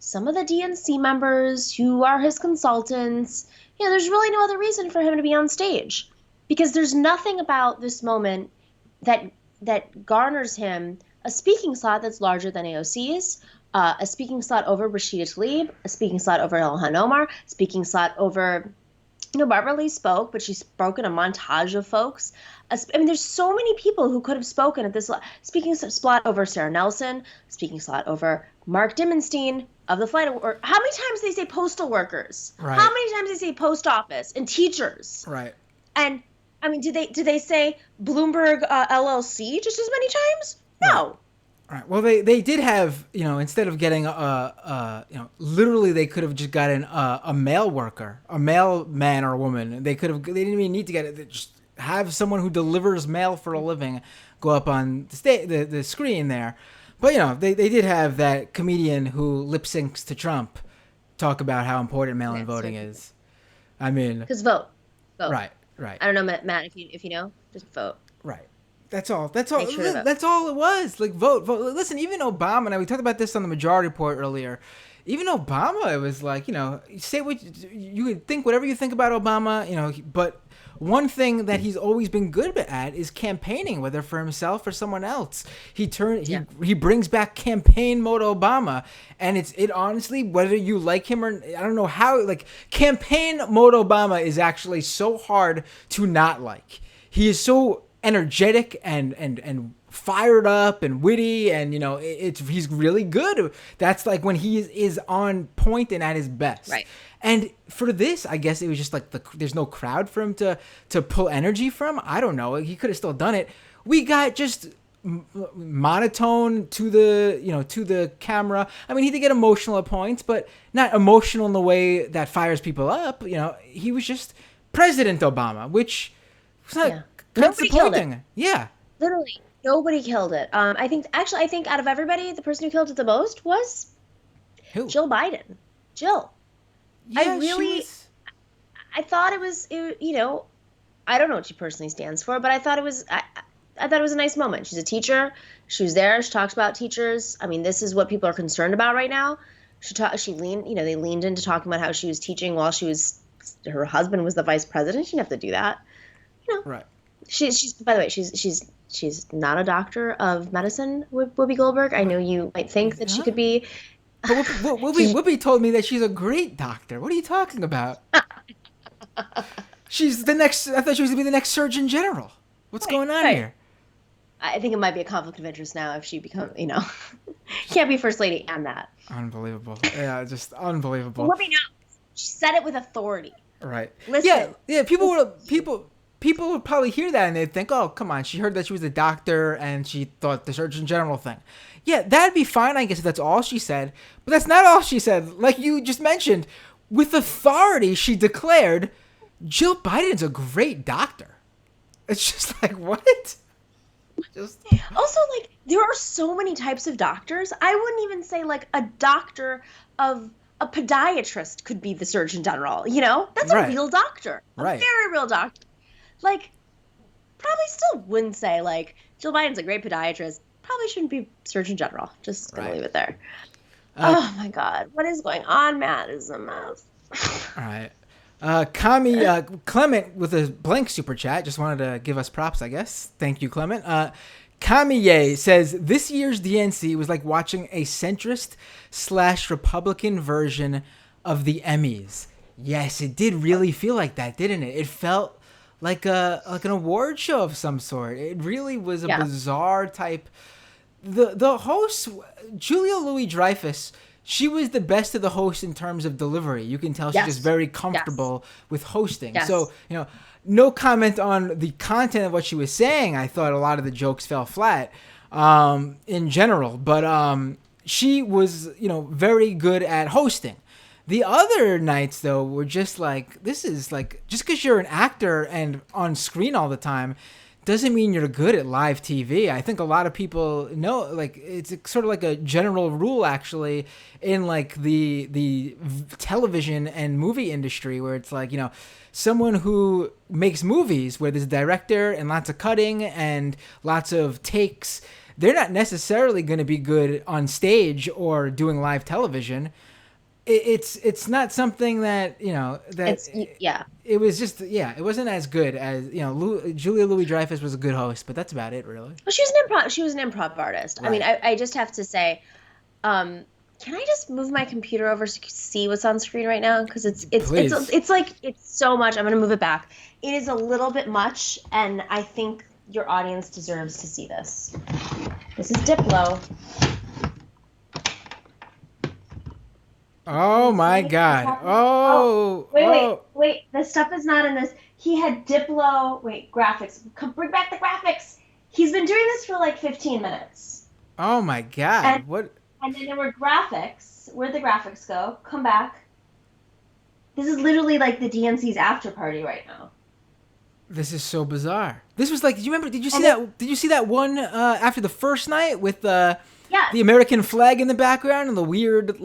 some of the DNC members who are his consultants. There's really no other reason for him to be on stage, because there's nothing about this moment that garners him a speaking slot that's larger than AOC's, a speaking slot over Rashida Tlaib, a speaking slot over Ilhan Omar, a speaking slot over, Barbara Lee spoke, but she spoke in a montage of folks. There's so many people who could have spoken at this speaking slot over Sarah Nelson, speaking slot over Mark Dimmenstein of the flight. Or how many times do they say postal workers? Right. How many times do they say post office and teachers? Right. And do they say Bloomberg LLC just as many times? No. Right. All right. Well, they did have, instead of getting literally they could have just gotten a mail worker, a mailman or a woman. They didn't even need to get it. Just have someone who delivers mail for a living go up on the screen there. But, they did have that comedian who lip syncs to Trump talk about how important mail-in voting is. I mean, because vote. Right. I don't know, Matt, if you know, just vote. Right. That's all. That's all it was. Vote. Listen, even Obama, and we talked about this on the Majority Report earlier. Even Obama, it was say what you could think, whatever you think about Obama, but one thing that he's always been good at is campaigning, whether for himself or someone else. He brings back campaign mode Obama, and it honestly, whether you like him or I don't know how, campaign mode Obama is actually so hard to not like. He is so energetic and fired up and witty, and he's really good. That's like when he is on point and at his best. Right. And for this, I guess it was just like there's no crowd for him to pull energy from. I don't know. He could have still done it. We got just monotone to the camera. I mean, he did get emotional at points, but not emotional in the way that fires people up. He was just President Obama, which was not disappointing. Yeah, literally nobody killed it. I think out of everybody, the person who killed it the most was who? Jill Biden. Jill. Yeah, I thought it was, I don't know what she personally stands for, but I thought it was a nice moment. She's a teacher. She was there. She talks about teachers. I mean, this is what people are concerned about right now. They leaned into talking about how she was teaching while her husband was the vice president. She didn't have to do that. Right. She's by the way, she's not a doctor of medicine, Whoopi Goldberg. I know you might think that she could be. But Whoopi told me that she's a great doctor. What are you talking about? She's the next. I thought she was gonna be the next Surgeon General. What's going on here? I think it might be a conflict of interest now if she becomes, can't be first lady and that. Unbelievable. Yeah, just unbelievable. Whoopi knows. She said it with authority. Right. Listen. Yeah. People would probably hear that and they'd think, oh, come on. She heard that she was a doctor and she thought the Surgeon General thing. Yeah, that'd be fine, I guess, if that's all she said. But that's not all she said. Like you just mentioned, with authority, she declared, Jill Biden's a great doctor. It's just like, what? Also, like, there are so many types of doctors. I wouldn't even say, like, a podiatrist could be the Surgeon General, That's a real doctor. A very real doctor. Like, probably still wouldn't say, like, Jill Biden's a great podiatrist. Probably shouldn't be Surgeon General. Just gonna leave it there. Oh my God, what is going on, Matt? Is a mess. All right. Clement with a blank super chat just wanted to give us props, I guess. Thank you, Clement. Kamiye says this year's DNC was like watching a centrist/Republican version of the Emmys. Yes, it did really feel like that, didn't it? It felt like an award show of some sort. It really was a bizarre type. The host, Julia Louis-Dreyfus, she was the best of the hosts in terms of delivery. You can tell she's just very comfortable with hosting. Yes. So, no comment on the content of what she was saying. I thought a lot of the jokes fell flat in general. But she was, very good at hosting. The other nights, though, were just like, this is like, just because you're an actor and on screen all the time doesn't mean you're good at live TV. I think a lot of people know, like, it's sort of like a general rule, actually, in like the television and movie industry, where it's like, someone who makes movies where there's a director and lots of cutting and lots of takes, they're not necessarily going to be good on stage or doing live television. It's not something that it was just it wasn't as good as Julia Louis-Dreyfus was a good host, but that's about it really. Well, she was an improv artist. Right. I mean, I just have to say, can I just move my computer over so you can see what's on screen right now? Because it's so much. I'm gonna move it back. It is a little bit much, and I think your audience deserves to see this. This is Diplo. Oh my God! Oh, wait! The stuff is not in this. He had Diplo. Wait, graphics. Bring back the graphics. He's been doing this for like 15 minutes. Oh my God! What? And then there were graphics. Where'd the graphics go? Come back. This is literally like the DNC's after party right now. This is so bizarre. This was like. Do you remember? Did you see that? Did you see that one after the first night with the? Yeah. The American flag in the background and the weird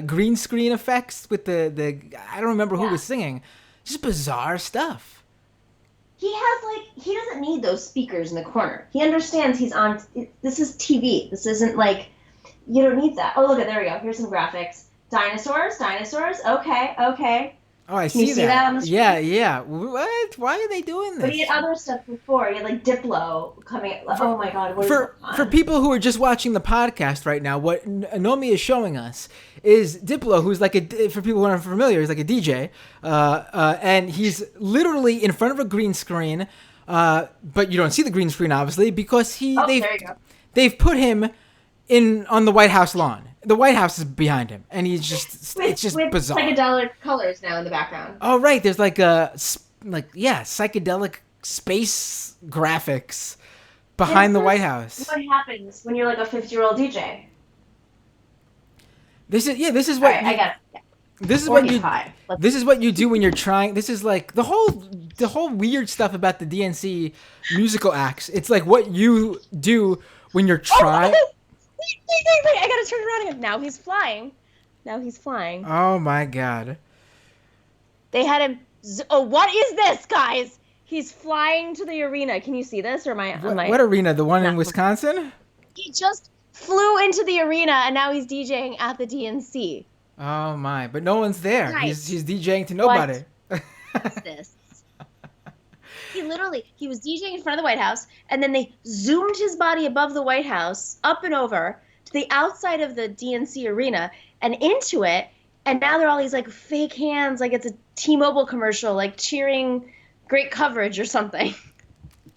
green screen effects with the I don't remember who was singing. Just bizarre stuff. He doesn't need those speakers in the corner. He understands he's on. This is TV. This isn't like, you don't need that. Oh, look, there we go. Here's some graphics. Dinosaurs. Okay. Oh, I see that on the screen? Yeah. What? Why are they doing this? But he had other stuff before. He had like Diplo coming. Oh my God! What is going on? For people who are just watching the podcast right now, what Nomi is showing us is Diplo, who's like for people who aren't familiar, he's like a DJ, and he's literally in front of a green screen, But you don't see the green screen obviously because There you go. they've put him in on the White House lawn. The White House is behind him, and it's just with bizarre. psychedelic colors now in the background. Oh right, there's like psychedelic space graphics behind the White House. What happens when you're like a 50-year-old DJ? This is what All right, I got it. This is what you. This is what you do when you're trying. This is like the whole weird stuff about the DNC musical acts. It's like what you do when you're trying. Wait! I gotta turn around again. Now he's flying. Oh my god! They had him. Oh, what is this, guys? He's flying to the arena. Can you see this, or am I? What arena? The one in Wisconsin? He just flew into the arena, and now he's DJing at the DNC. Oh my! But no one's there. Nice. He's DJing to nobody. What's this? He was DJing in front of the White House, and then they zoomed his body above the White House, up and over to the outside of the DNC arena and into it. And now there are all these like fake hands, like it's a T-Mobile commercial, like cheering great coverage or something.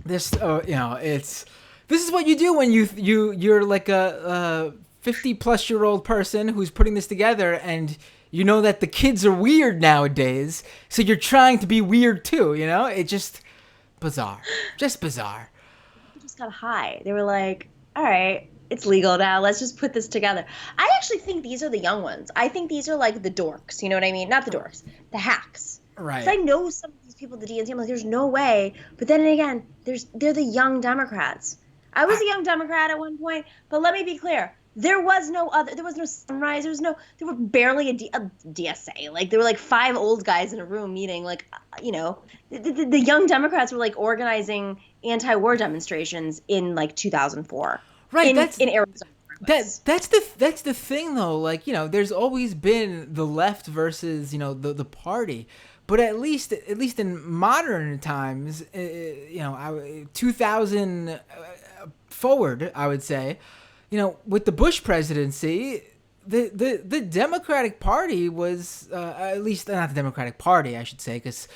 This, this is what you do when you're like a 50-plus-year-old person who's putting this together, and you know that the kids are weird nowadays, so you're trying to be weird too. It just bizarre, just bizarre. People just got high. They were like, "All right, it's legal now. Let's just put this together." I actually think these are the young ones. I think these are like the dorks. You know what I mean? Not the dorks, the hacks. Right. Because I know some of these people at the DNC. I'm like, there's no way. But then again, they're the young Democrats. I was a young Democrat at one point, but let me be clear. There was no Sunrise. There were barely a DSA. Like, there were like 5 old guys in a room meeting. Like, the young Democrats were like organizing anti-war demonstrations in like 2004. Right. In Arizona. That's the thing though. Like, there's always been the left versus, the party. But at least in modern times, 2000 forward, I would say, with the Bush presidency, the Democratic Party was, at least not the Democratic Party, I should say, because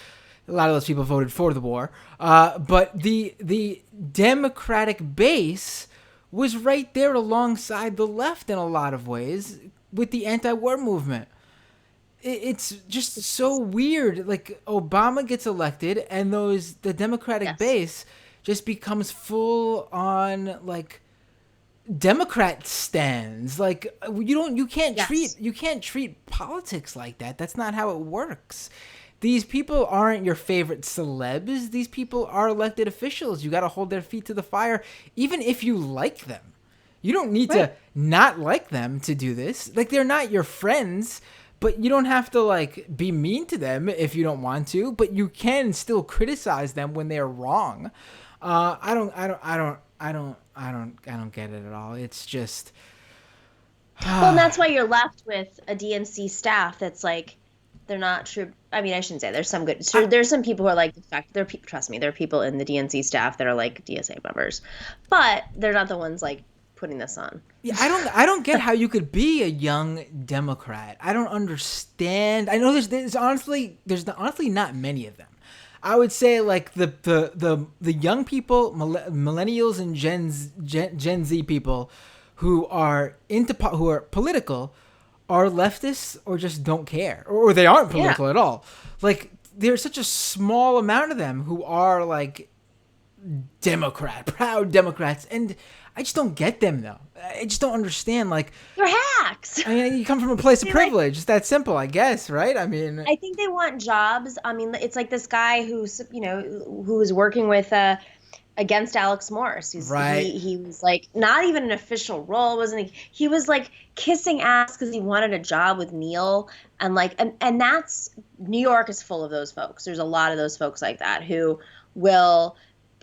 a lot of those people voted for the war. But the Democratic base was right there alongside the left in a lot of ways with the anti-war movement. It's just so weird. Like, Obama gets elected, and the Democratic base just becomes full on like Democrat stands. Like, you can't treat politics like that. That's not how it works. These people aren't your favorite celebs. These people are elected officials. You got to hold their feet to the fire, even if you like them. You don't need to not like them to do this. Like, they're not your friends. But you don't have to like be mean to them if you don't want to. But you can still criticize them when they're wrong. I don't get it at all. It's just. Well, and that's why you're left with a DNC staff that's like, they're not true. I mean, I shouldn't say there's some good. There's some people who are like, in fact, trust me, there are people in the DNC staff that are like DSA members, but they're not the ones like putting this on. Yeah, I don't get how you could be a young Democrat. I don't understand. I know there's honestly not many of them. I would say like the young people, millennials and Gen Z people who are political are leftists or just don't care, or they aren't political at all. Like, there's such a small amount of them who are like proud Democrats, and I just don't get them though. I just don't understand. Like, they're hacks. I mean, you come from a place of privilege. It's that simple, I guess, right? I mean, I think they want jobs. I mean, it's like this guy who was working with against Alex Morse. He was like not even an official role, wasn't he? He was like kissing ass because he wanted a job with Neil, and that's New York is full of those folks. There's a lot of those folks like that who will.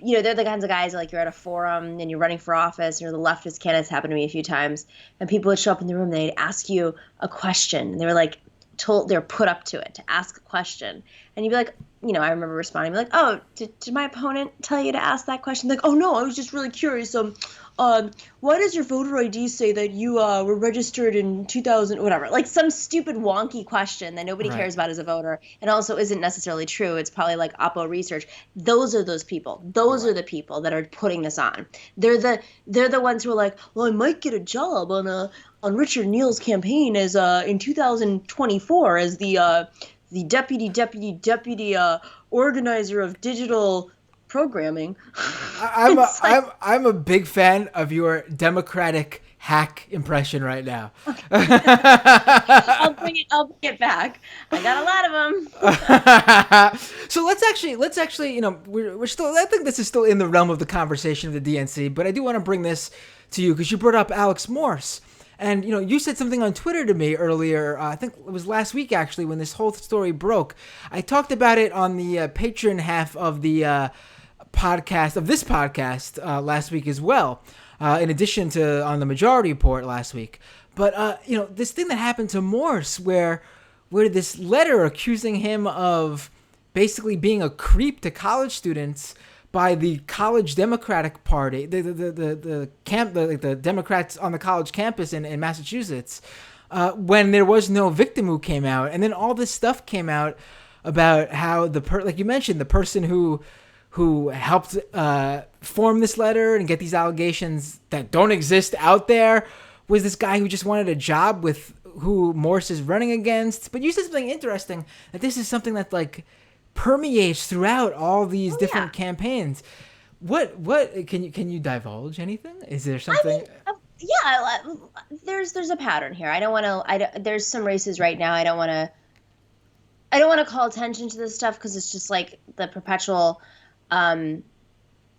They're the kinds of guys like you're at a forum and you're running for office, the leftist candidates happened to me a few times, and people would show up in the room, they'd ask you a question, and they were like they're put up to it to ask a question, And you'd be like, I remember responding, like, oh, did my opponent tell you to ask that question? Like, oh no, I was just really curious. Why does your voter ID say that you were registered in 2000, whatever? Like some stupid wonky question that nobody Right. cares about as a voter, and also isn't necessarily true. It's probably like Oppo research. Those are those people. Those are Right. the people that are putting this on. They're the ones who are like, well, I might get a job on Richard Neal's campaign as in 2024 as the deputy organizer of digital programming. It's like, I'm a big fan of your Democratic hack impression right now. I'll bring it back. I got a lot of them. So let's actually we're still, I think this is still in the realm of the conversation of the DNC, but I do want to bring this to you because you brought up Alex Morse. And you said something on Twitter to me earlier. I think it was last week actually when this whole story broke. I talked about it on the Patreon half of the podcast last week as well. In addition to on the Majority Report last week. But this thing that happened to Morse, where this letter accusing him of basically being a creep to college students by the college Democratic Party, the Democrats on the college campus in Massachusetts, when there was no victim who came out, and then all this stuff came out about how like you mentioned, the person who helped form this letter and get these allegations that don't exist out there was this guy who just wanted a job with who Morse is running against. But you said something interesting, that this is something that like permeates throughout all these different campaigns. What can you divulge anything? Is there something? Yeah, there's a pattern here. I don't want to. There's some races right now. I don't want to. Call attention to this stuff because it's just like the perpetual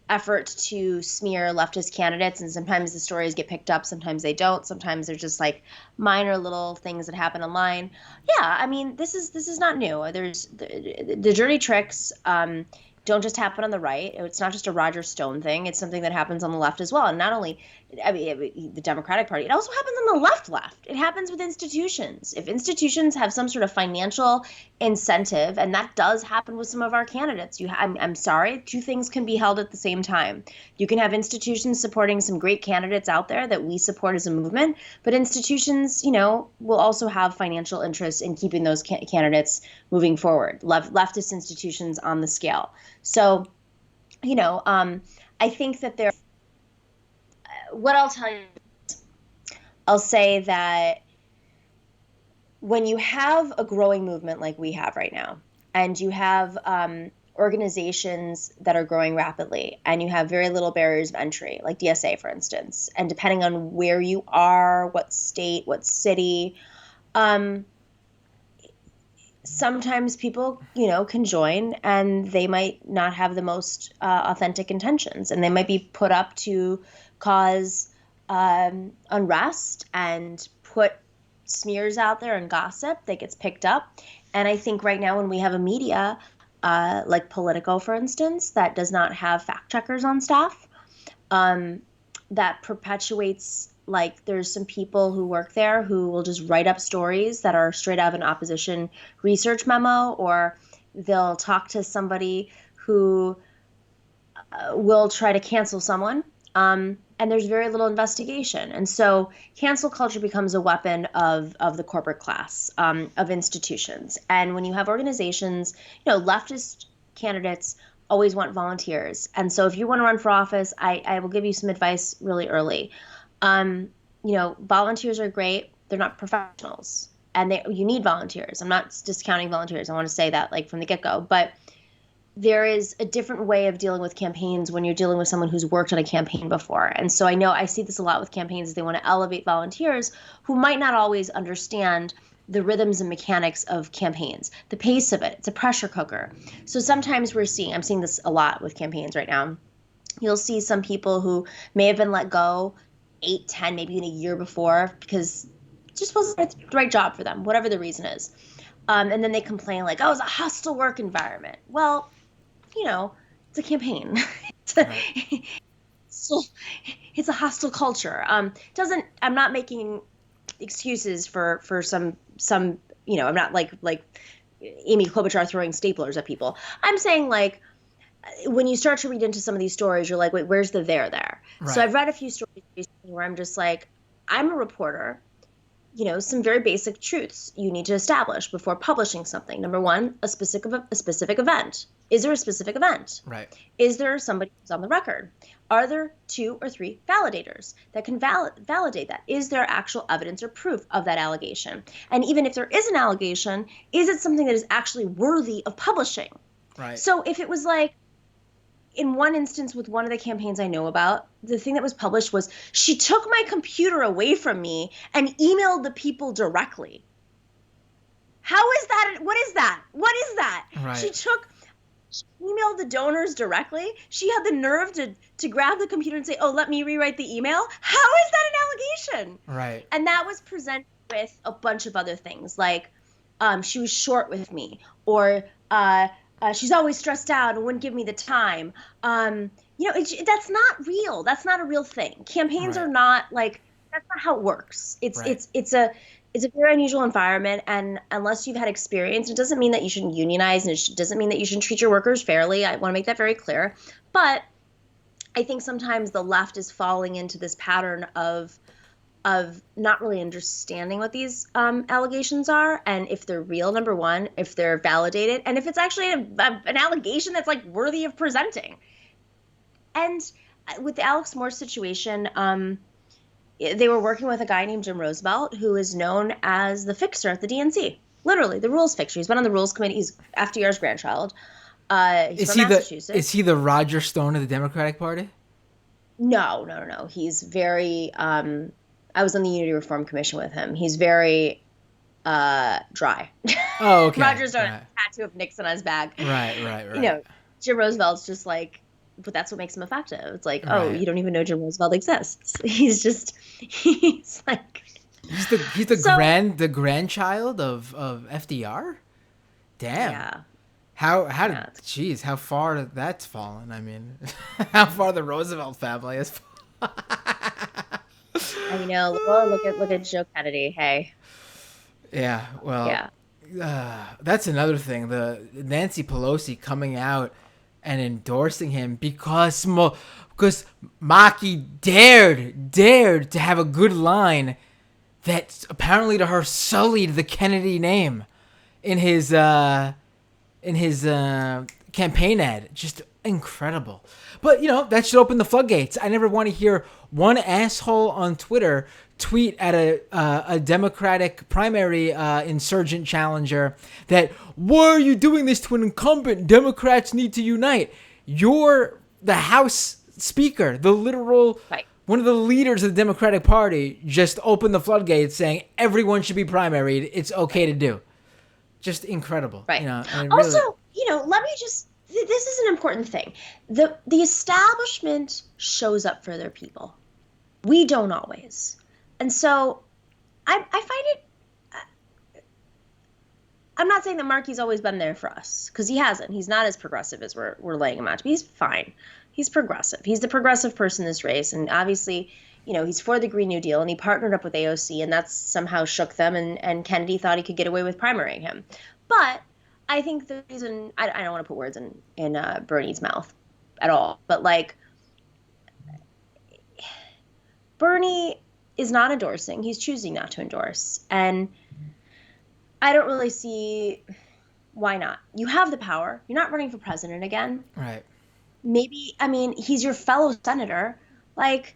effort to smear leftist candidates, and sometimes the stories get picked up, sometimes they don't, sometimes they're just like minor little things that happen online. Yeah, I mean, this is not new. There's the dirty tricks don't just happen on the right. It's not just a Roger Stone thing. It's something that happens on the left as well. And not only, the Democratic Party, it also happens on the left. It happens with institutions. If institutions have some sort of financial incentive, and that does happen with some of our candidates, I'm sorry, two things can be held at the same time. You can have institutions supporting some great candidates out there that we support as a movement, but institutions, will also have financial interests in keeping those candidates moving forward. Leftist institutions on the scale. So, I think that what I'll tell you, I'll say that when you have a growing movement like we have right now, and you have organizations that are growing rapidly, and you have very little barriers of entry, like DSA, for instance, and depending on where you are, what state, what city, sometimes people, can join and they might not have the most authentic intentions, and they might be put up to cause unrest and put smears out there and gossip that gets picked up. And I think right now when we have a media like Politico, for instance, that does not have fact checkers on staff, that perpetuates, like, there's some people who work there who will just write up stories that are straight out of an opposition research memo, or they'll talk to somebody who will try to cancel someone. And there's very little investigation. And so cancel culture becomes a weapon of the corporate class, of institutions. And when you have organizations, leftist candidates always want volunteers. And so if you want to run for office, I will give you some advice really early. Volunteers are great. They're not professionals, and you need volunteers. I'm not discounting volunteers. I want to say that, like, from the get-go. But there is a different way of dealing with campaigns when you're dealing with someone who's worked on a campaign before. And so I know I see this a lot with campaigns. They want to elevate volunteers who might not always understand the rhythms and mechanics of campaigns, the pace of it. It's a pressure cooker. So sometimes I'm seeing this a lot with campaigns right now. You'll see some people who may have been let go 8, 10, maybe in a year before because it just wasn't the right job for them, whatever the reason is. And then they complain like, oh, it's a hostile work environment. Well, it's a campaign. It's a hostile culture. I'm not making excuses for some, I'm not like Amy Klobuchar throwing staplers at people. I'm saying, like, when you start to read into some of these stories, you're like, wait, where's the there? So Right. I've read a few stories recently where I'm just like, I'm a reporter. Some very basic truths you need to establish before publishing something. Number one, a specific event. Is there a specific event? Right. Is there somebody who's on the record? Are there 2 or 3 validators that can validate that? Is there actual evidence or proof of that allegation? And even if there is an allegation, is it something that is actually worthy of publishing? Right. So if it was like, in one instance with one of the campaigns I know about, the thing that was published was, she took my computer away from me and emailed the people directly. How is that? What is that? What is that? Right. She emailed the donors directly. She had the nerve to grab the computer and say, oh, let me rewrite the email. How is that an allegation? Right. And that was presented with a bunch of other things, like she was short with me, or she's always stressed out and wouldn't give me the time. That's not real. That's not a real thing. Campaigns Right. are not like, that's not how it works. It's a very unusual environment, and unless you've had experience, it doesn't mean that you shouldn't unionize, and it doesn't mean that you shouldn't treat your workers fairly. I want to make that very clear. But I think sometimes the left is falling into this pattern of not really understanding what these allegations are, and if they're real, number one, if they're validated, and if it's actually an allegation that's like worthy of presenting. And with the Alex Moore situation, they were working with a guy named Jim Roosevelt, who is known as the fixer at the DNC. Literally, the rules fixer. He's been on the rules committee. He's FDR's grandchild. He's from Massachusetts. Is he the Roger Stone of the Democratic Party? No. He's very. I was on the Unity Reform Commission with him. He's very dry. Oh, okay. Roger Stone has a tattoo of Nixon on his bag. Right. Jim Roosevelt's just like, but that's what makes him effective. It's like, Right. oh, you don't even know Jim Roosevelt exists. He's like. He's the grandchild of FDR? Damn. Yeah. How far that's fallen. I mean, how far the Roosevelt family has fallen. I know. Well, look at Joe Kennedy. Hey. Yeah. Well. Yeah. That's another thing. The Nancy Pelosi coming out and endorsing him because Maki dared to have a good line that apparently to her sullied the Kennedy name in his campaign ad. Just incredible. But, that should open the floodgates. I never want to hear one asshole on Twitter tweet at a Democratic primary insurgent challenger that, why are you doing this to an incumbent? Democrats need to unite. You're the House Speaker, the literal... Right. One of the leaders of the Democratic Party just opened the floodgates saying everyone should be primaried. It's okay to do. Just incredible. Right. Also, let me just... This is an important thing. The establishment shows up for their people. We don't always. And so I find it... I'm not saying that Markey's always been there for us, because he hasn't. He's not as progressive as we're laying him out to be. He's fine. He's progressive. He's the progressive person in this race. And obviously, he's for the Green New Deal, and he partnered up with AOC, and that's somehow shook them, and Kennedy thought he could get away with primarying him. But I think the reason, I don't want to put words in Bernie's mouth at all, but like, Bernie is not endorsing. He's choosing not to endorse. And I don't really see why not. You have the power. You're not running for president again. right. Maybe, he's your fellow senator. Like,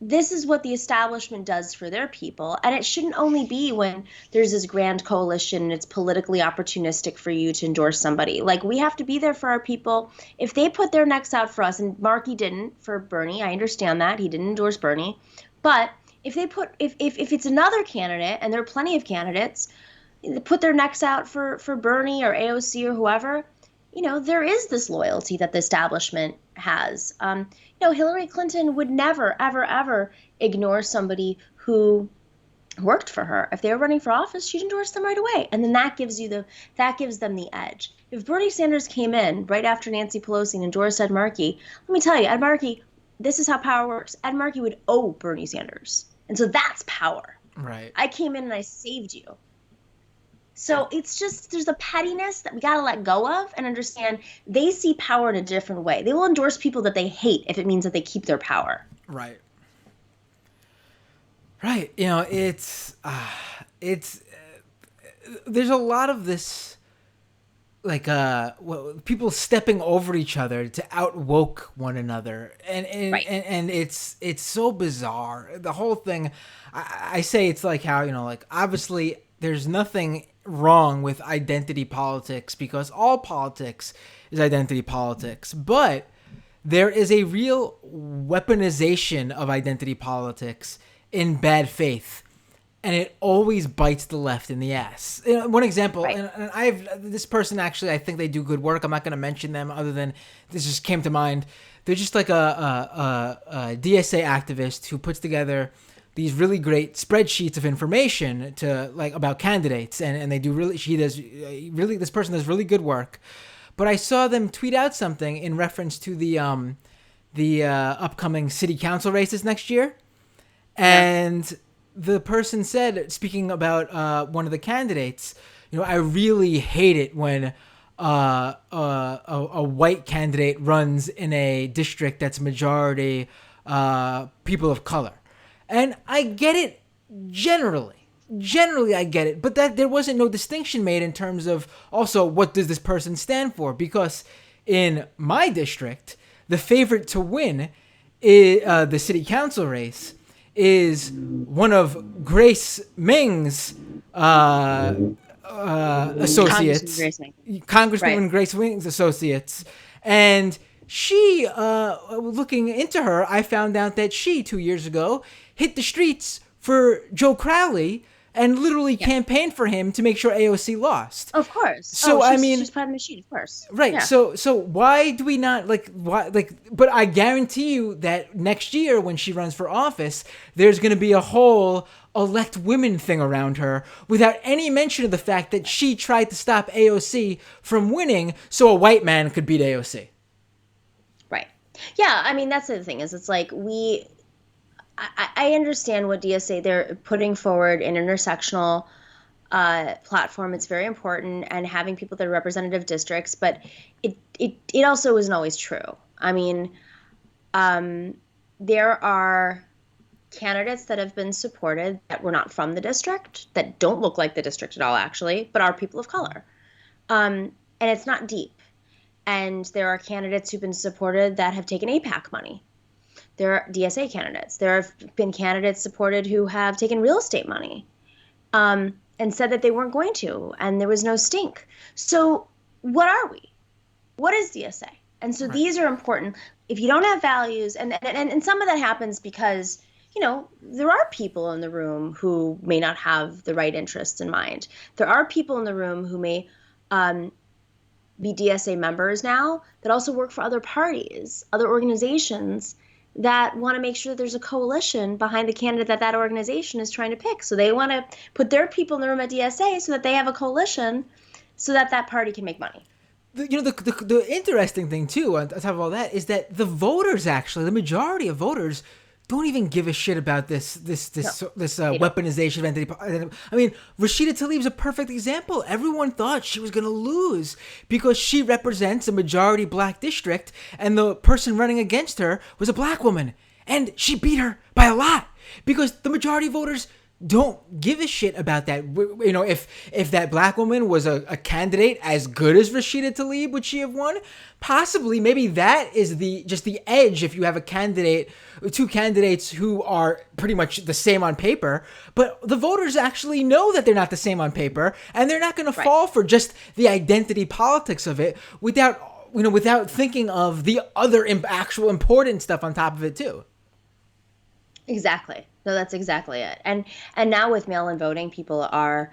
this is what the establishment does for their people. And it shouldn't only be when there's this grand coalition and it's politically opportunistic for you to endorse somebody. Like, we have to be there for our people. If they put their necks out for us, and Markey didn't for Bernie, I understand that. He didn't endorse Bernie. But if it's another candidate, and there are plenty of candidates, put their necks out for Bernie or AOC or whoever, there is this loyalty that the establishment has. Hillary Clinton would never, ever, ever ignore somebody who worked for her. If they were running for office, she'd endorse them right away. And then that gives them the edge. If Bernie Sanders came in right after Nancy Pelosi and endorsed Ed Markey, let me tell you, Ed Markey, this is how power works. Ed Markey would owe Bernie Sanders. And so that's power. Right. I came in and I saved you. So it's just, there's a pettiness that we got to let go of and understand they see power in a different way. They will endorse people that they hate if it means that they keep their power. Right. Right. You know, it's there's a lot of this like people stepping over each other to out woke one another, Right. and it's so bizarre, the whole thing. I say it's like how, you know, like obviously there's nothing wrong with identity politics because all politics is identity politics, but there is a real weaponization of identity politics in bad faith, and it always bites the left in the ass. You know, one example, Right. and I've this person actually, I think they do good work. I'm not going to mention them, other than this just came to mind. They're just like a DSA activist who puts together these really great spreadsheets of information to like about candidates, and they do really. She does really. This person does really good work. But I saw them tweet out something in reference to the upcoming city council races next year, Yeah. and the person said, speaking about one of the candidates, you know, I really hate it when a white candidate runs in a district that's majority people of color, and I get it generally. Generally, I get it, but that there wasn't no distinction made in terms of also what does this person stand for, because in my district, the favorite to win is, the city council race is one of Grace Ming's Congressman associates, Grace Meng. Right. Congresswoman Grace Ming's associates, and she, looking into her, I found out that she 2 years ago hit the streets for Joe Crowley and literally Yeah. campaigned for him to make sure AOC lost. Of course. So Oh, I she's mean, part of the machine, of course. right. Yeah. So why do we not but I guarantee you that next year when she runs for office, there's going to be a whole elect women thing around her without any mention of the fact that she tried to stop AOC from winning so a white man could beat AOC. Right. Yeah. I mean, that's the thing is it's like I understand what DSA they're putting forward an intersectional platform. It's very important, and having people that are representative districts, but it also isn't always true. I mean, there are candidates that have been supported that were not from the district, that don't look like the district at all, actually, but are people of color. And it's not deep. And there are candidates who've been supported that have taken APAC money. There are DSA candidates. There have been candidates supported who have taken real estate money, and said that they weren't going to, and there was no stink. So what are we? What is DSA? And so Right. these are important. If you don't have values, and some of that happens because, you know, there are people in the room who may not have the right interests in mind. There are people in the room who may be DSA members now that also work for other parties, other organizations that want to make sure that there's a coalition behind the candidate that that organization is trying to pick. So they want to put their people in the room at DSA so that they have a coalition so that that party can make money. You know, the interesting thing too on top of all that is that the voters, actually the majority of voters, don't even give a shit about this No, they don't. weaponization of identity. I mean, Rashida Tlaib's a perfect example. Everyone thought she was going to lose because she represents a majority black district, and the person running against her was a black woman, and she beat her by a lot because the majority voters don't give a shit about that. You know, if that black woman was a candidate as good as Rashida Tlaib, would she have won? Possibly. Maybe that is just the edge if you have two candidates who are pretty much the same on paper, but the voters actually know that they're not the same on paper, and they're not going to Right. fall for just the identity politics of it without thinking of the other actual important stuff on top of it too. Exactly. No, that's exactly it. And now with mail-in voting, people are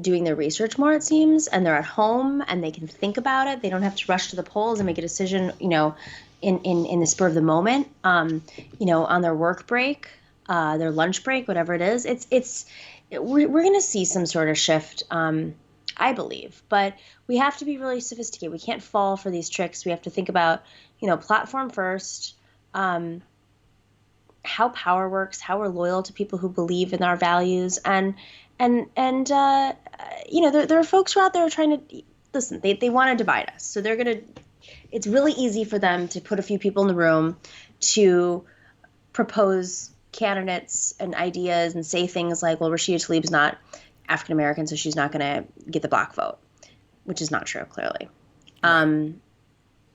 doing their research more, it seems, and they're at home and they can think about it. They don't have to rush to the polls and make a decision, you know, in the spur of the moment, you know, on their work break, their lunch break, whatever it is. We're going to see some sort of shift, I believe, but we have to be really sophisticated. We can't fall for these tricks. We have to think about, you know, platform first. how power works, how we're loyal to people who believe in our values, and there are folks who are out there trying to listen. They want to divide us, so they're gonna. It's really easy for them to put a few people in the room to propose candidates and ideas and say things like, well, Rashida Tlaib's not African American, so she's not going to get the black vote, which is not true, clearly.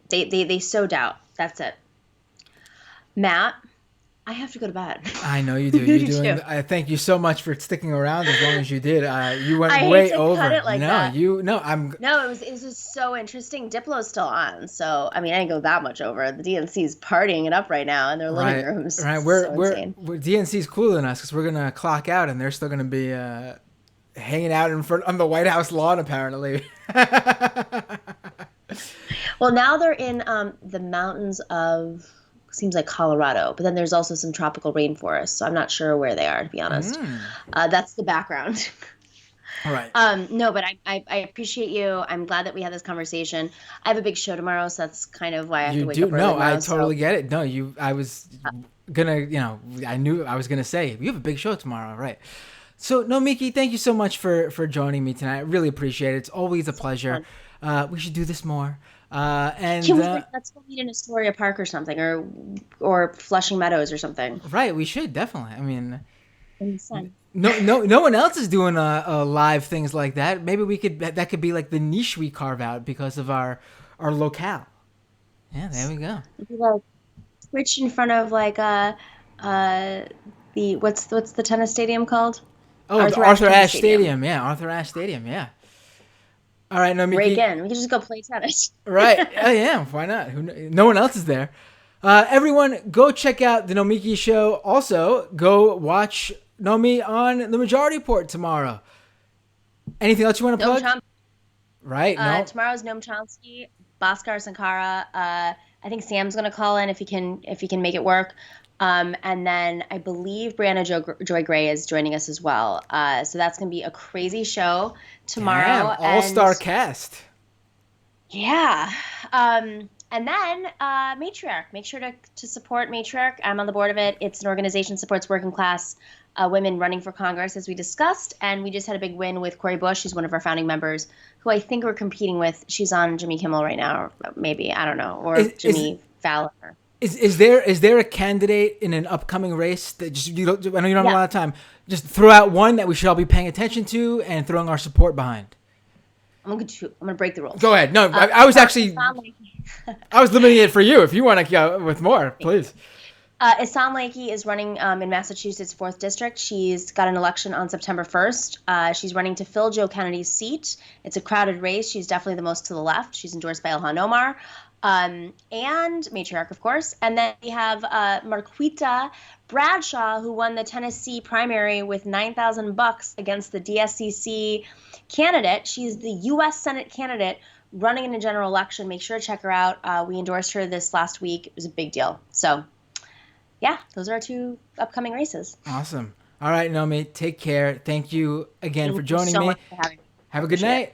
They sow doubt. That's it. Matt, I have to go to bed. I know you do. You're doing. I thank you so much for sticking around as long as you did. You went way over. Cut it like that. No, it was just so interesting. Diplo's still on, so I mean, I didn't go that much over. The DNC's partying it up right now in their living rooms. Right, we're DNC's cooler than us because we're gonna clock out and they're still gonna be hanging out in front on the White House lawn apparently. Well, now they're in the mountains of. Seems like Colorado, but then there's also some tropical rainforest, so I'm not sure where they are, to be honest. That's the background. All right. No, but I appreciate you. I'm glad that we had this conversation. I have a big show tomorrow, so that's kind of why I have to wake up early. No, I totally get it. No, I was gonna, I knew I was gonna say you have a big show tomorrow, right? So, Nomiki, thank you so much for joining me tonight. I really appreciate it. It's always a pleasure. We should do this more. Let's go meet in Astoria Park or something, or Flushing Meadows or something. Right, we should definitely. I mean, no one else is doing live things like that. Maybe we could. That could be like the niche we carve out because of our locale. Yeah, there we go. It'd be like Twitch in front of like the what's the tennis stadium called? Oh, Arthur Ashe Stadium. Yeah, Arthur Ashe Stadium. Yeah. All right, Nomiki. Break in. We can just go play tennis. Right. Oh, yeah. Why not? No one else is there. Everyone, go check out the Nomiki Show. Also, go watch Nomi on the Majority Report tomorrow. Anything else you want to plug? Right. No. Tomorrow's Noam Chomsky, Bhaskar Sankara. I think Sam's going to call in if he can make it work. And then I believe Brianna Joy Gray is joining us as well. So that's going to be a crazy show tomorrow. Damn, all-star cast. Yeah. And then Matriarch. Make sure to support Matriarch. I'm on the board of it. It's an organization that supports working class women running for Congress, as we discussed. And we just had a big win with Cori Bush. She's one of our founding members, who I think we're competing with. She's on Jimmy Kimmel right now, or maybe. I don't know. Or Jimmy Fallon. Is there a candidate in an upcoming race that I know you don't have a lot of time. Just throw out one that we should all be paying attention to and throwing our support behind. I'm gonna break the rules. Go ahead. No, I was actually I was limiting it for you. If you want to go with more, please. Isan Lakey is running in Massachusetts 4th District. She's got an election on September 1st. She's running to fill Joe Kennedy's seat. It's a crowded race. She's definitely the most to the left. She's endorsed by Ilhan Omar. And Matriarch, of course. And then we have Marquita Bradshaw, who won the Tennessee primary with $9,000 against the DSCC candidate. She's the U.S. Senate candidate running in a general election. Make sure to check her out. We endorsed her this last week. It was a big deal. So, yeah, those are our 2 upcoming races. Awesome. All right, Nomi, take care. Thank you again for joining me. Much for having me. Have a good night.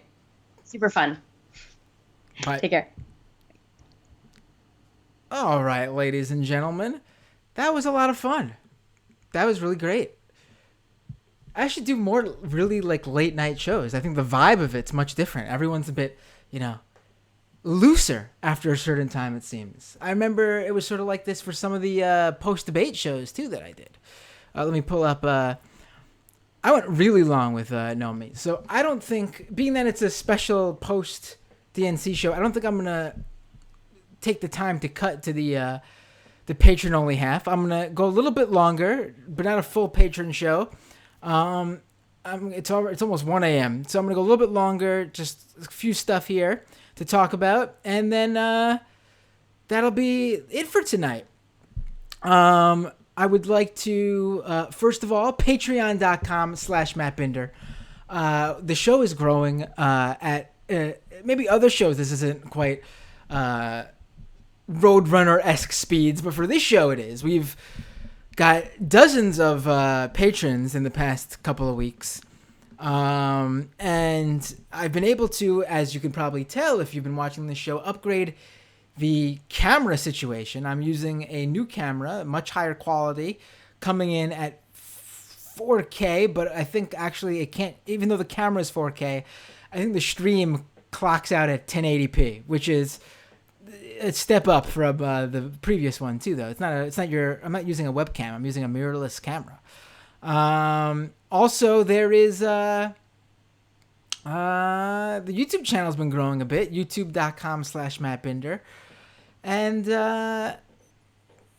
Super fun. Bye. Take care. All right, ladies and gentlemen, that was a lot of fun. That was really great. I should do more really like late night shows. I think the vibe of it's much different. Everyone's a bit, looser after a certain time, it seems. I remember it was sort of like this for some of the post-debate shows too that I did. Let me pull up. I went really long with Nomi. So I don't think, being that it's a special post-DNC show, I don't think I'm going to take the time to cut to the patron only half. I'm gonna go a little bit longer, but not a full patron show. It's almost 1 a.m. so I'm gonna go a little bit longer, just a few stuff here to talk about, and then that'll be it for tonight. I would like to first of all, patreon.com/mattbinder. The show is growing at maybe other shows this isn't quite Roadrunner-esque speeds, but for this show it is. We've got dozens of patrons in the past couple of weeks, and I've been able to, as you can probably tell if you've been watching this show, upgrade the camera situation. I'm using a new camera, much higher quality, coming in at 4K, but I think actually it can't, even though the camera is 4K, I think the stream clocks out at 1080p, which is a step up from the previous one too, though. I'm not using a webcam. I'm using a mirrorless camera. Also, there is the YouTube channel's been growing a bit. YouTube.com/MattBinder. And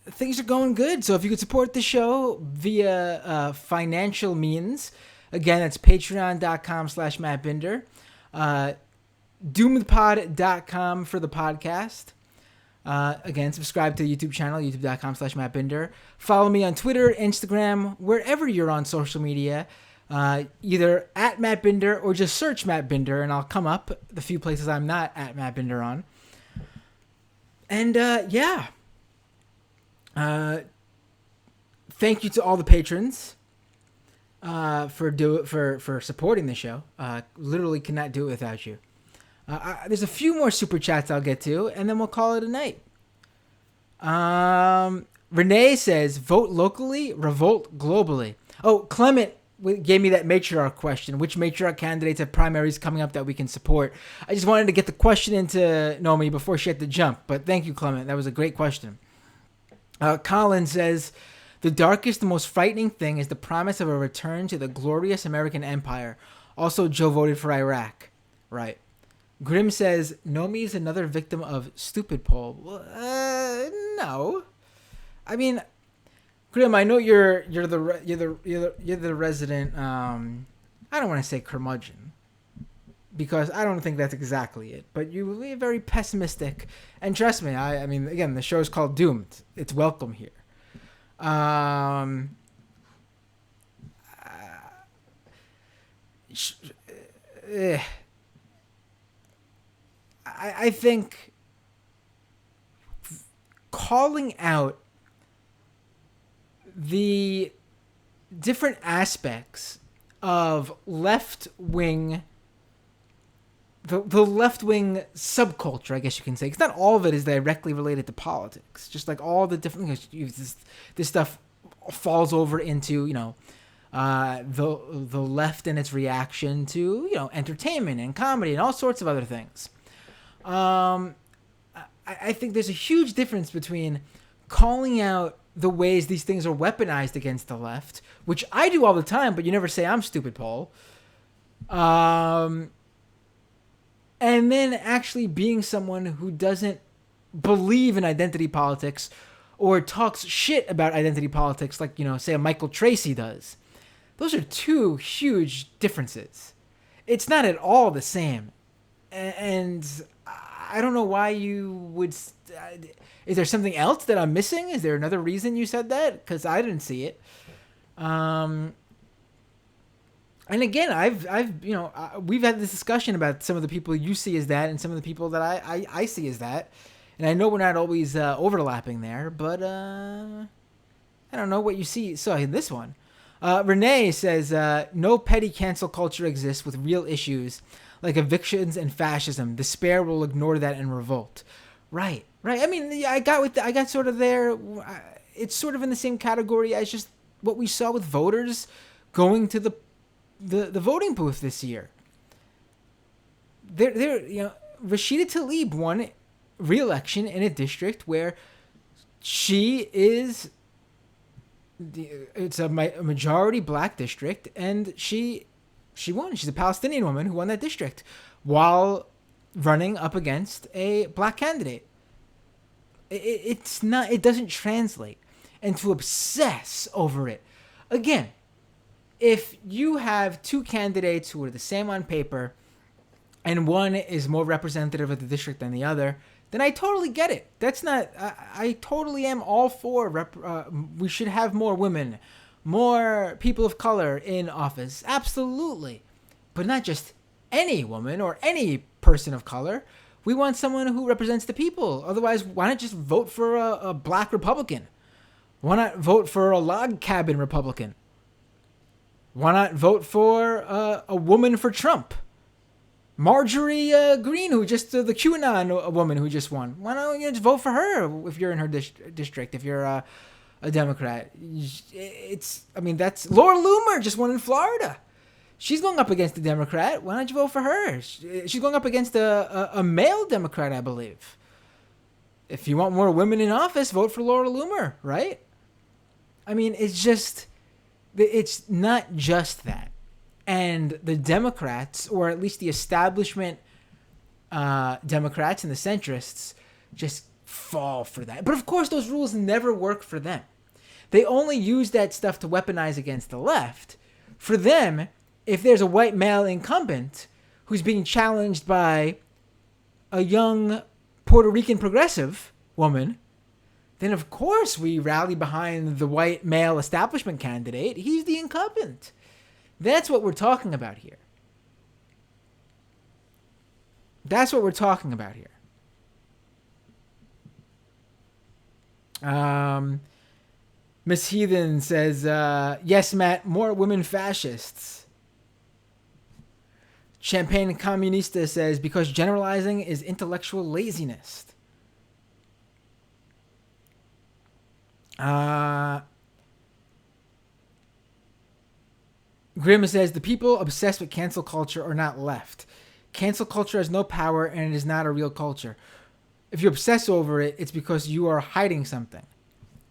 things are going good. So if you could support the show via financial means, again, that's patreon.com/MattBinder. Doomedpod.com for the podcast. Again, subscribe to the YouTube channel, youtube.com/MattBinder. Follow me on Twitter, Instagram, wherever you're on social media. Either at Matt Binder or just search Matt Binder and I'll come up the few places I'm not at Matt Binder on. And yeah. Thank you to all the patrons for supporting the show. Literally cannot do it without you. There's a few more super chats I'll get to, and then we'll call it a night. Renee says, vote locally, revolt globally. Oh, Clement gave me that matriarch question. Which matriarch candidates have primaries coming up that we can support? I just wanted to get the question into Nomi before she had to jump, but thank you, Clement. That was a great question. Colin says, the darkest and most frightening thing is the promise of a return to the glorious American empire. Also, Joe voted for Iraq. Right. Grim says, Nomi is another victim of stupid poll. No. I mean, Grim, I know you're the resident. I don't want to say curmudgeon, because I don't think that's exactly it. But you're very pessimistic, and trust me. I mean, again, the show is called Doomed. It's welcome here. I think calling out the different aspects of left-wing, the left-wing subculture, I guess you can say, because not all of it is directly related to politics. Just like all the different, this stuff falls over into, the left and its reaction to, entertainment and comedy and all sorts of other things. I think there's a huge difference between calling out the ways these things are weaponized against the left, which I do all the time, but you never say I'm stupid, Paul. And then actually being someone who doesn't believe in identity politics or talks shit about identity politics like, say a Michael Tracy does. Those are two huge differences. It's not at all the same. And I don't know why you would... Is there something else that I'm missing? Is there another reason you said that? Because I didn't see it. And again, we've had this discussion about some of the people you see as that and some of the people that I see as that. And I know we're not always overlapping there, but I don't know what you see. So in this one, Renee says, no petty cancel culture exists with real issues like evictions and fascism. Despair will ignore that and revolt. Right. I mean, I got sort of there. It's sort of in the same category as just what we saw with voters going to the voting booth this year. Rashida Tlaib won re-election in a district where she is. It's a majority black district, and she won. She's a Palestinian woman who won that district while running up against a black candidate. It doesn't translate. And to obsess over it. Again, if you have two candidates who are the same on paper and one is more representative of the district than the other, then I totally get it. That's not... I totally am all for... we should have more women, more people of color in office. Absolutely. But not just any woman or any person of color. We want someone who represents the people. Otherwise, why not just vote for a black Republican? Why not vote for a log cabin Republican? Why not vote for a woman for Trump? Marjorie Greene, who just the QAnon woman who just won. Why don't you just vote for her if you're in her district? If you're a Democrat, that's Laura Loomer just won in Florida. She's going up against a Democrat. Why don't you vote for her? She's going up against a male Democrat, I believe. If you want more women in office, vote for Laura Loomer, right? I mean, it's not just that. And the Democrats, or at least the establishment Democrats and the centrists, just fall for that. But of course, those rules never work for them. They only use that stuff to weaponize against the left. For them, if there's a white male incumbent who's being challenged by a young Puerto Rican progressive woman, then of course we rally behind the white male establishment candidate. He's the incumbent. That's what we're talking about here. That's what we're talking about here. Miss Heathen says, yes, Matt, more women fascists. Champagne Communista says, because generalizing is intellectual laziness. Grimm says, the people obsessed with cancel culture are not left. Cancel culture has no power and it is not a real culture. If you obsess over it, it's because you are hiding something.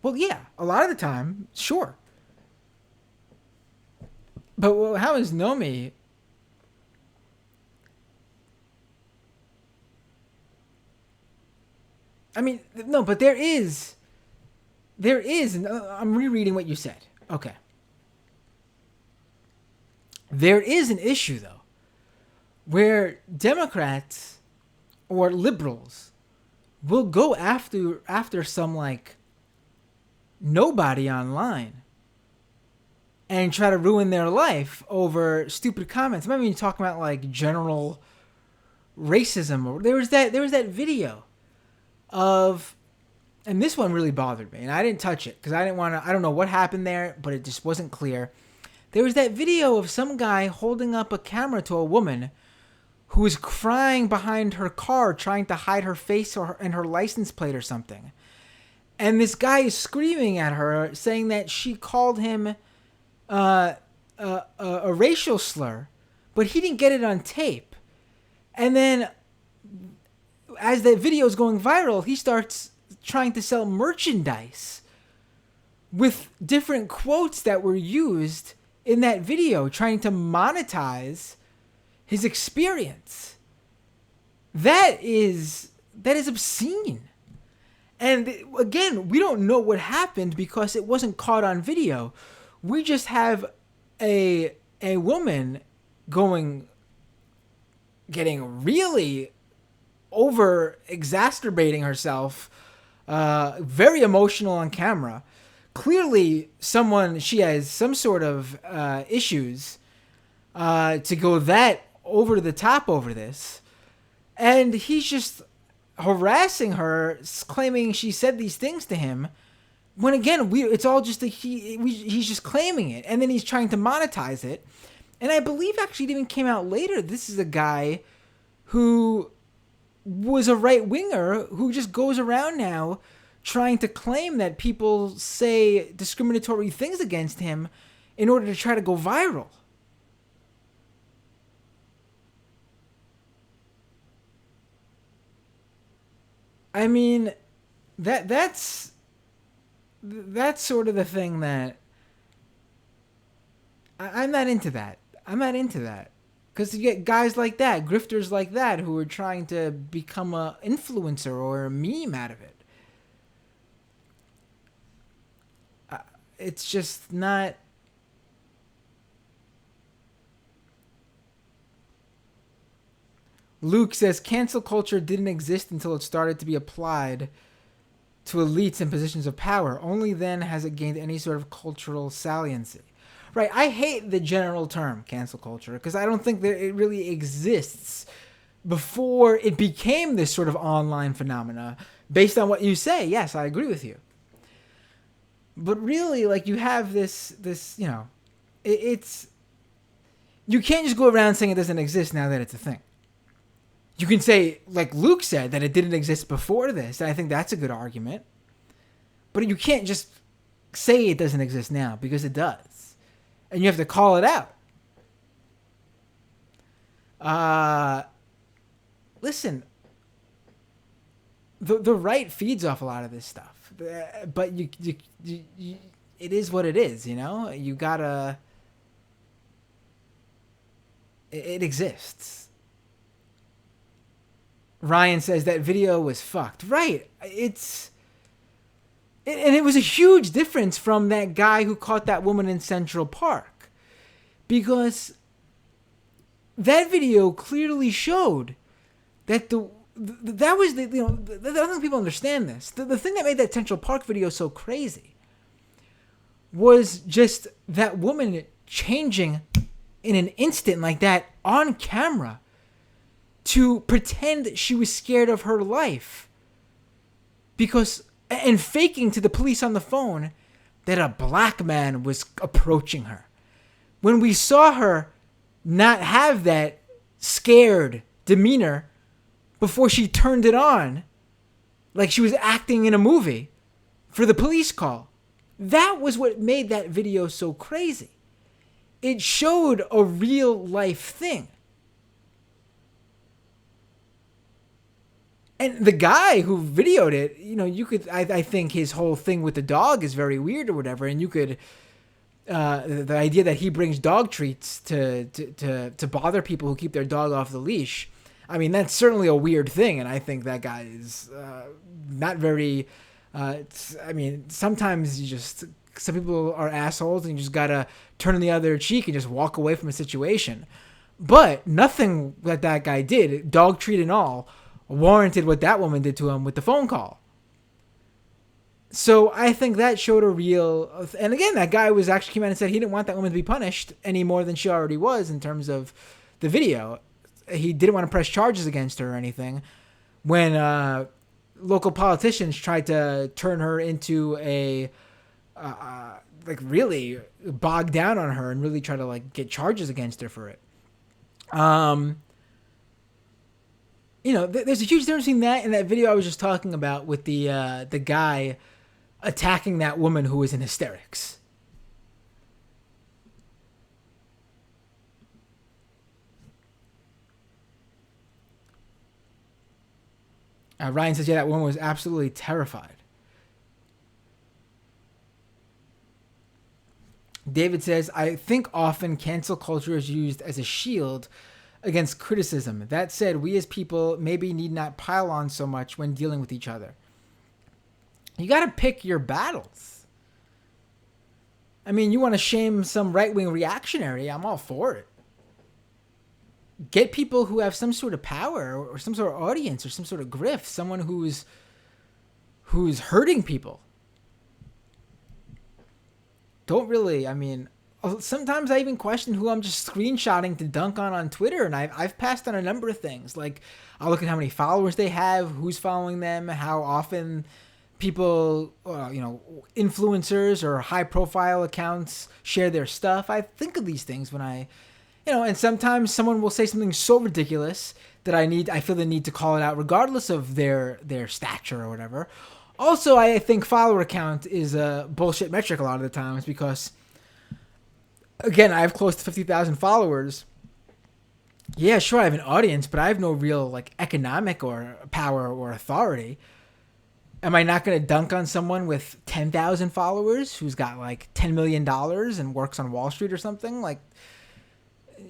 Well, yeah, a lot of the time, sure. But how is Nomi? I mean, no, but there is, I'm rereading what you said. Okay. There is an issue, though, where Democrats or liberals will go after some, like, nobody online and try to ruin their life over stupid comments. Maybe you're talking about, like, general racism. Or there was that video of, and this one really bothered me, and I didn't touch it because I don't know what happened there, but it just wasn't clear. There was that video of some guy holding up a camera to a woman who was crying behind her car, trying to hide her face and her license plate or something. And this guy is screaming at her, saying that she called him a racial slur, but he didn't get it on tape. And then, as that video is going viral, he starts trying to sell merchandise with different quotes that were used in that video, trying to monetize his experience. That is obscene. And again, we don't know what happened because it wasn't caught on video. We just have a woman getting really over exacerbating herself, very emotional on camera. Clearly she has some sort of issues to go that over the top over this. And he's just harassing her, claiming she said these things to him. When again, it's all just he's just claiming it. And then he's trying to monetize it. And I believe actually it even came out later. This is a guy who was a right-winger who just goes around now trying to claim that people say discriminatory things against him in order to try to go viral. I mean, that's sort of the thing that I'm not into that. Because you get guys like that, grifters like that, who are trying to become an influencer or a meme out of it. It's just not. Luke says cancel culture didn't exist until it started to be applied to elites in positions of power. Only then has it gained any sort of cultural saliency. Right, I hate the general term cancel culture because I don't think that it really exists before it became this sort of online phenomena. Based on what you say, yes, I agree with you. But really, like, you have this, you know, it's, you can't just go around saying it doesn't exist now that it's a thing. You can say, like Luke said, that it didn't exist before this, and I think that's a good argument. But you can't just say it doesn't exist now, because it does. And you have to call it out. Listen, the right feeds off a lot of this stuff. But you it is what it is, you know? You gotta... It exists. Ryan says that video was fucked. Right. And it was a huge difference from that guy who caught that woman in Central Park. Because that video clearly showed that that was the, you know, I don't think people understand this. The thing that made that Central Park video so crazy was just that woman changing in an instant like that on camera to pretend she was scared of her life, because, and faking to the police on the phone that a black man was approaching her. When we saw her not have that scared demeanor before she turned it on, like she was acting in a movie for the police call. That was what made that video so crazy. It showed a real life thing. And the guy who videoed it, you know, you could, I think his whole thing with the dog is very weird or whatever. And you could, the idea that he brings dog treats to bother people who keep their dog off the leash. I mean, that's certainly a weird thing. And I think that guy is not very, I mean, sometimes some people are assholes and you just gotta turn the other cheek and just walk away from a situation. But nothing that guy did, dog treat and all, warranted what that woman did to him with the phone call. So I think that showed a real... And again, that guy was actually came out and said he didn't want that woman to be punished any more than she already was in terms of the video. He didn't want to press charges against her or anything. When local politicians tried to turn her into a... like really bog down on her and really try to like get charges against her for it. You know, there's a huge difference between that and that video I was just talking about with the guy attacking that woman who was in hysterics. Ryan says, yeah, that woman was absolutely terrified. David says, I think often cancel culture is used as a shield against criticism. That said, we as people maybe need not pile on so much when dealing with each other. You got to pick your battles. I mean, you want to shame some right-wing reactionary, I'm all for it. Get people who have some sort of power or some sort of audience or some sort of grift, someone who's hurting people. Don't really, I mean, sometimes I even question who I'm just screenshotting to dunk on Twitter, and I've passed on a number of things. Like, I'll look at how many followers they have, who's following them, how often people, influencers or high-profile accounts share their stuff. I think of these things when and sometimes someone will say something so ridiculous that I feel the need to call it out regardless of their stature or whatever. Also, I think follower count is a bullshit metric a lot of the times because, again, I have close to 50,000 followers. Yeah, sure, I have an audience, but I have no real economic or power or authority. Am I not going to dunk on someone with 10,000 followers who's got $10 million and works on Wall Street or something?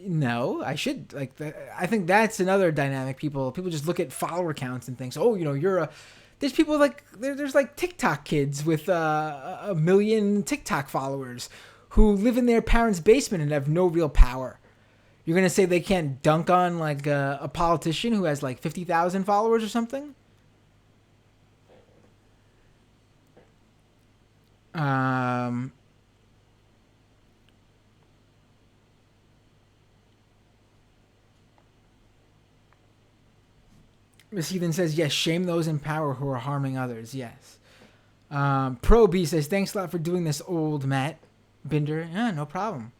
No, I should. I think that's another dynamic. People just look at follower counts and think, oh, you're a... There's people there's TikTok kids with a million TikTok followers who live in their parents' basement and have no real power. You're going to say they can't dunk on a politician who has 50,000 followers or something? Miss Heathen says, yes, shame those in power who are harming others. Yes. Pro B says, thanks a lot for doing this, old Matt Binder. Yeah, no problem.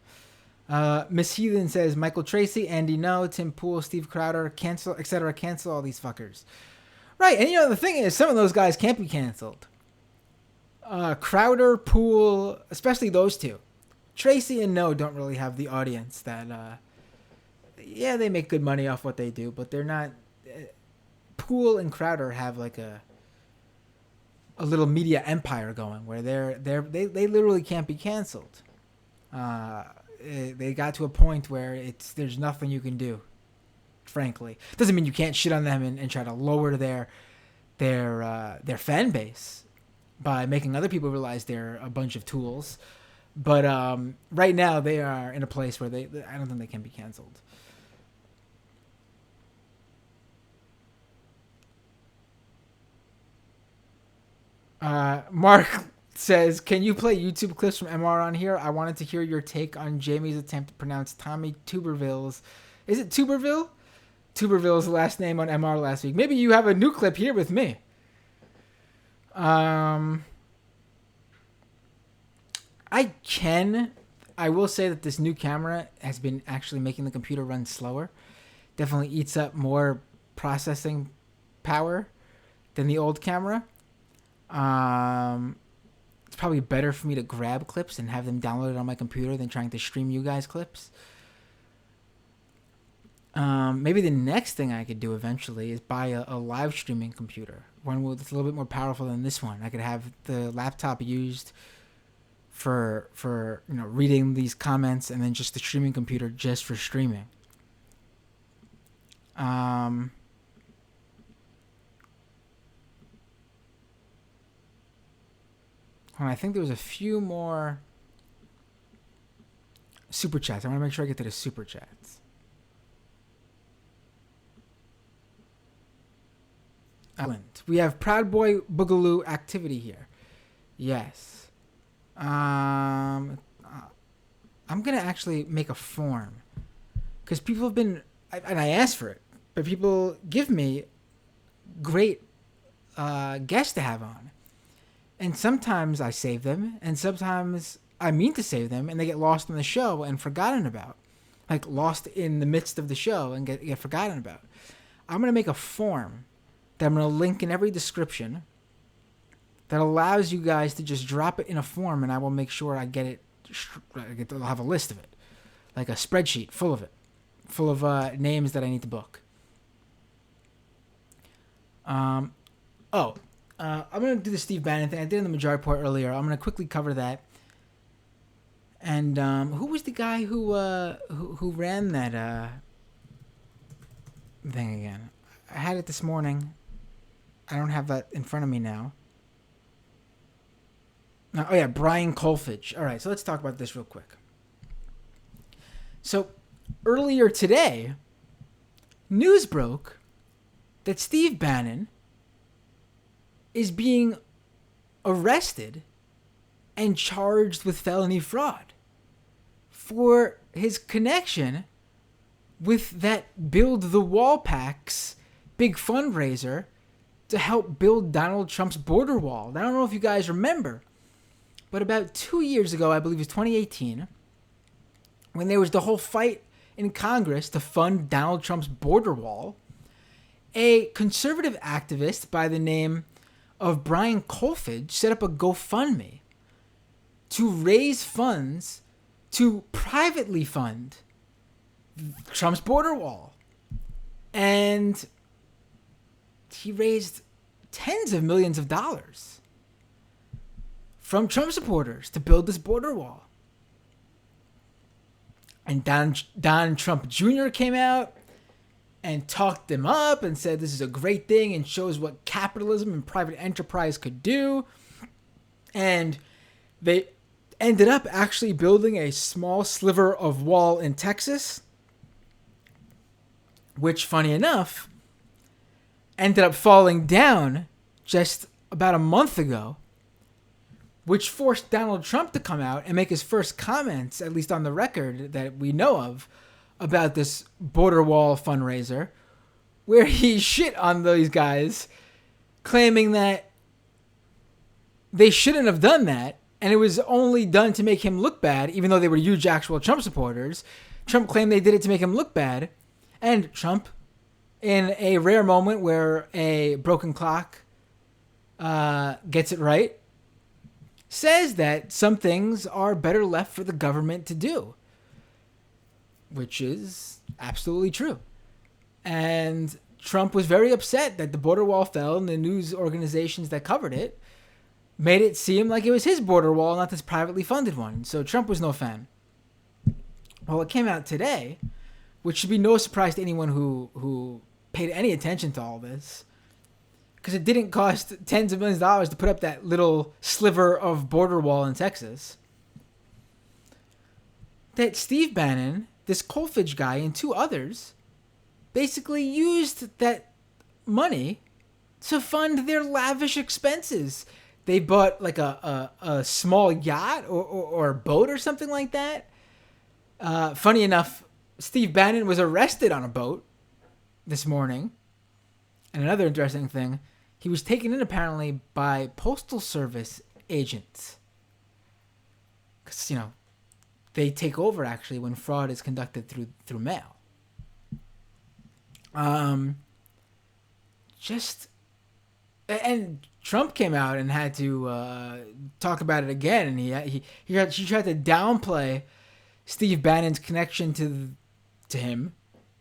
Miss Heathen says Michael Tracy, Andy No, Tim Pool, Steve Crowder, cancel, etc. Cancel all these fuckers. Right, and the thing is, some of those guys can't be canceled. Crowder, Pool, especially those two. Tracy and No don't really have the audience that, yeah, they make good money off what they do, but they're not. Pool and Crowder have like a little media empire going where they literally can't be canceled. They got to a point where there's nothing you can do. Frankly, doesn't mean you can't shit on them and try to lower their fan base by making other people realize they're a bunch of tools. But right now they are in a place where I don't think they can be canceled. Mark says, can you play YouTube clips from MR on here? I wanted to hear your take on Jamie's attempt to pronounce Tommy Tuberville's. Is it Tuberville? Tuberville's last name on MR last week. Maybe you have a new clip here with me. I will say that this new camera has been actually making the computer run slower. Definitely eats up more processing power than the old camera. It's probably better for me to grab clips and have them downloaded on my computer than trying to stream you guys clips. Maybe the next thing I could do eventually is buy a live streaming computer, one that's a little bit more powerful than this one. I could have the laptop used for reading these comments, and then just the streaming computer just for streaming. I think there was a few more super chats. I want to make sure I get to the super chats. We have Proud Boy Boogaloo activity here. Yes. I'm going to actually make a form. Because people have been... and I asked for it. But people give me great guests to have on. And sometimes I save them. And sometimes I mean to save them. And they get lost in the show and forgotten about. Like lost in the midst of the show and get forgotten about. I'm going to make a form that I'm going to link in every description that allows you guys to just drop it in a form, and I will make sure I get it. I'll have a list of it, like a spreadsheet full of it, full of names that I need to book. I'm going to do the Steve Bannon thing. I did in the Majority Report earlier. I'm going to quickly cover that. And who was the guy who ran that thing again? I had it this morning. I don't have that in front of me now. Oh, yeah, Brian Kolfage. All right, so let's talk about this real quick. So, earlier today, news broke that Steve Bannon is being arrested and charged with felony fraud for his connection with that Build the Wall PAC's big fundraiser to help build Donald Trump's border wall. I don't know if you guys remember, but about 2 years ago, I believe it was 2018, when there was the whole fight in Congress to fund Donald Trump's border wall, a conservative activist by the name of Brian Kolfage set up a GoFundMe to raise funds to privately fund Trump's border wall. And he raised tens of millions of dollars from Trump supporters to build this border wall. And Don Trump Jr. came out and talked them up and said this is a great thing and shows what capitalism and private enterprise could do. And they ended up actually building a small sliver of wall in Texas, which, funny enough, ended up falling down just about a month ago, which forced Donald Trump to come out and make his first comments, at least on the record that we know of, about this border wall fundraiser, where he shit on these guys, claiming that they shouldn't have done that, And it was only done to make him look bad, even though they were huge actual Trump supporters. Trump claimed they did it to make him look bad. And Trump, in a rare moment where a broken clock gets it right, says that some things are better left for the government to do, which is absolutely true. And Trump was very upset that the border wall fell, and the news organizations that covered it made it seem like it was his border wall, not this privately funded one. So Trump was no fan. Well, it came out today, which should be no surprise to anyone who paid any attention to all this, because it didn't cost tens of millions of dollars to put up that little sliver of border wall in Texas. That Steve Bannon, this Colfidge guy, and two others basically used that money to fund their lavish expenses. They bought like a small yacht or a boat or something like that. Funny enough, Steve Bannon was arrested on a boat this morning. And another interesting thing, he was taken in apparently by Postal Service agents. Because, you know, they take over actually when fraud is conducted through mail. And Trump came out and had to talk about it again, and he tried to downplay Steve Bannon's connection to him.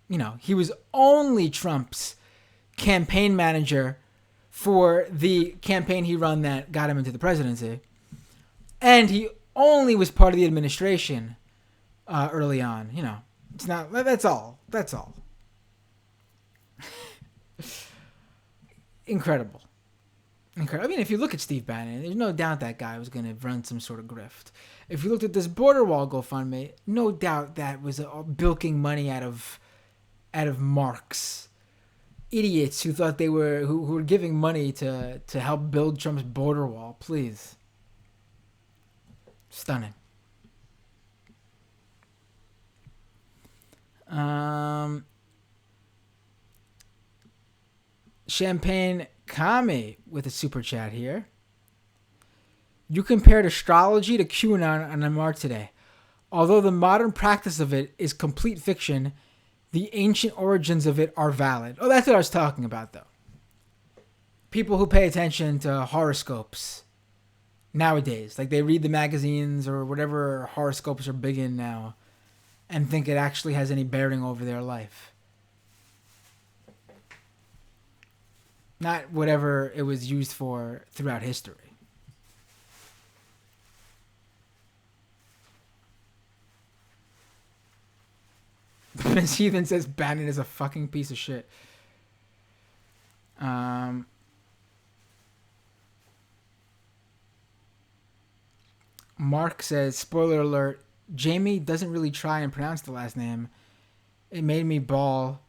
You know, he was only Trump's campaign manager for the campaign he run that got him into the presidency, and he only was part of the administration early on. You know, it's not. That's all. That's all. Incredible. I mean, if you look at Steve Bannon, there's no doubt that guy was going to run some sort of grift. If you looked at this border wall GoFundMe, no doubt that was bilking money out of marks, idiots who thought they were who were giving money to help build Trump's border wall. Please, stunning. Champagne Kami with a super chat here. You compared astrology to QAnon on MR today. Although the modern practice of it is complete fiction, the ancient origins of it are valid. Oh, that's what I was talking about, though. People who pay attention to horoscopes nowadays, like they read the magazines or whatever horoscopes are big in now, and think it actually has any bearing over their life. Not whatever it was used for throughout history. Miss Heathen says Bannon is a fucking piece of shit. Mark says, spoiler alert, Jamie doesn't really try and pronounce the last name. It made me bawl.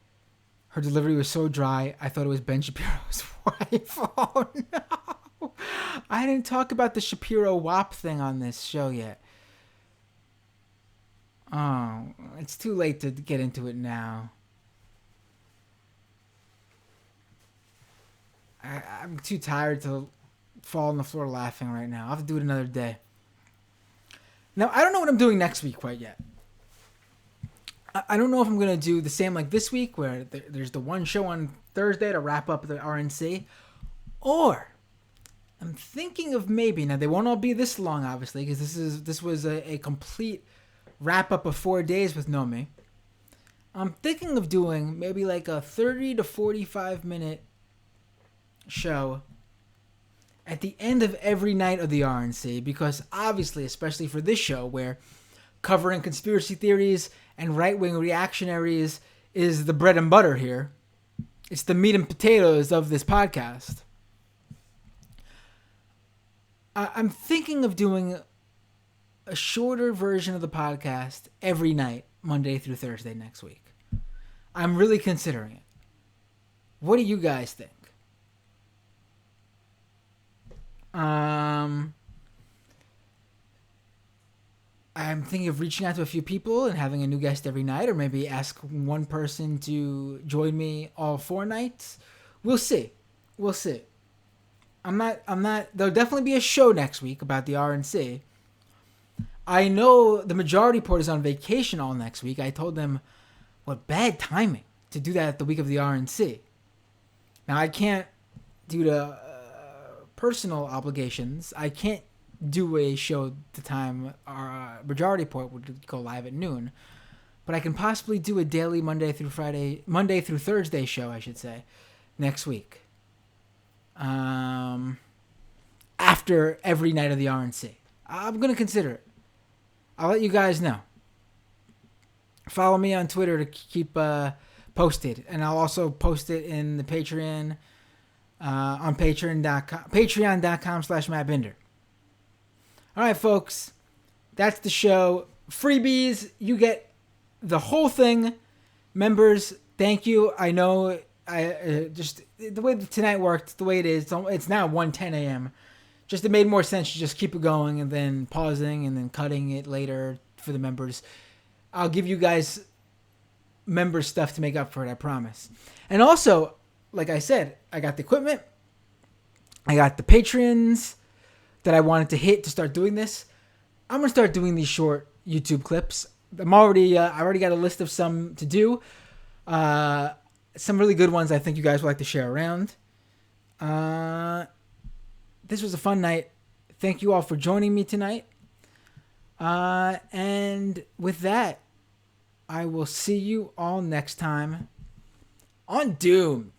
Her delivery was so dry, I thought it was Ben Shapiro's wife. Oh, no. I didn't talk about the Shapiro WAP thing on this show yet. Oh, it's too late to get into it now. I'm too tired to fall on the floor laughing right now. I'll have to do it another day. Now, I don't know what I'm doing next week quite yet. I don't know if I'm going to do the same like this week, where there's the one show on Thursday to wrap up the RNC. Or I'm thinking of maybe, now they won't all be this long, obviously, because this was a complete wrap-up of 4 days with Nomi. I'm thinking of doing maybe like a 30 to 45 minute show at the end of every night of the RNC, because obviously, especially for this show, where covering conspiracy theories and right-wing reactionaries is the bread and butter here. It's the meat and potatoes of this podcast. I'm thinking of doing a shorter version of the podcast every night, Monday through Thursday next week. I'm really considering it. What do you guys think? I'm thinking of reaching out to a few people and having a new guest every night, or maybe ask one person to join me all 4 nights. We'll see. I'm not. There'll definitely be a show next week about the RNC. I know the majority report is on vacation all next week. I told them, what bad timing to do that the week of the RNC. Now I can't, due to personal obligations, I can't do a show the time our majority report would go live at noon. But I can possibly do a daily Monday through Thursday show, I should say, next week. After every night of the RNC. I'm going to consider it. I'll let you guys know. Follow me on Twitter to keep posted. And I'll also post it in the Patreon, on patreon.com/MattBinder. All right, folks. That's the show. Freebies. You get the whole thing. Members, thank you. I know I just the way tonight worked, the way it is, it's now 1:10 a.m. Just it made more sense to just keep it going and then pausing and then cutting it later for the members. I'll give you guys member stuff to make up for it, I promise. And also, like I said, I got the equipment. I got the Patreons that I wanted to hit to start doing this. I'm going to start doing these short YouTube clips. I already got a list of some to do. Some really good ones I think you guys would like to share around. This was a fun night. Thank you all for joining me tonight. And with that, I will see you all next time on Doomed.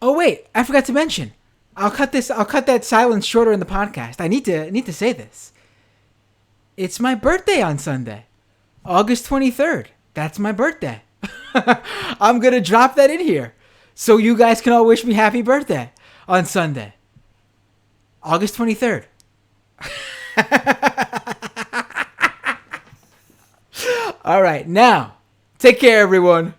Oh wait, I forgot to mention. I'll cut that silence shorter in the podcast. I need to say this. It's my birthday on Sunday. August 23rd. That's my birthday. I'm going to drop that in here so you guys can all wish me happy birthday on Sunday. August 23rd. All right, now, take care everyone.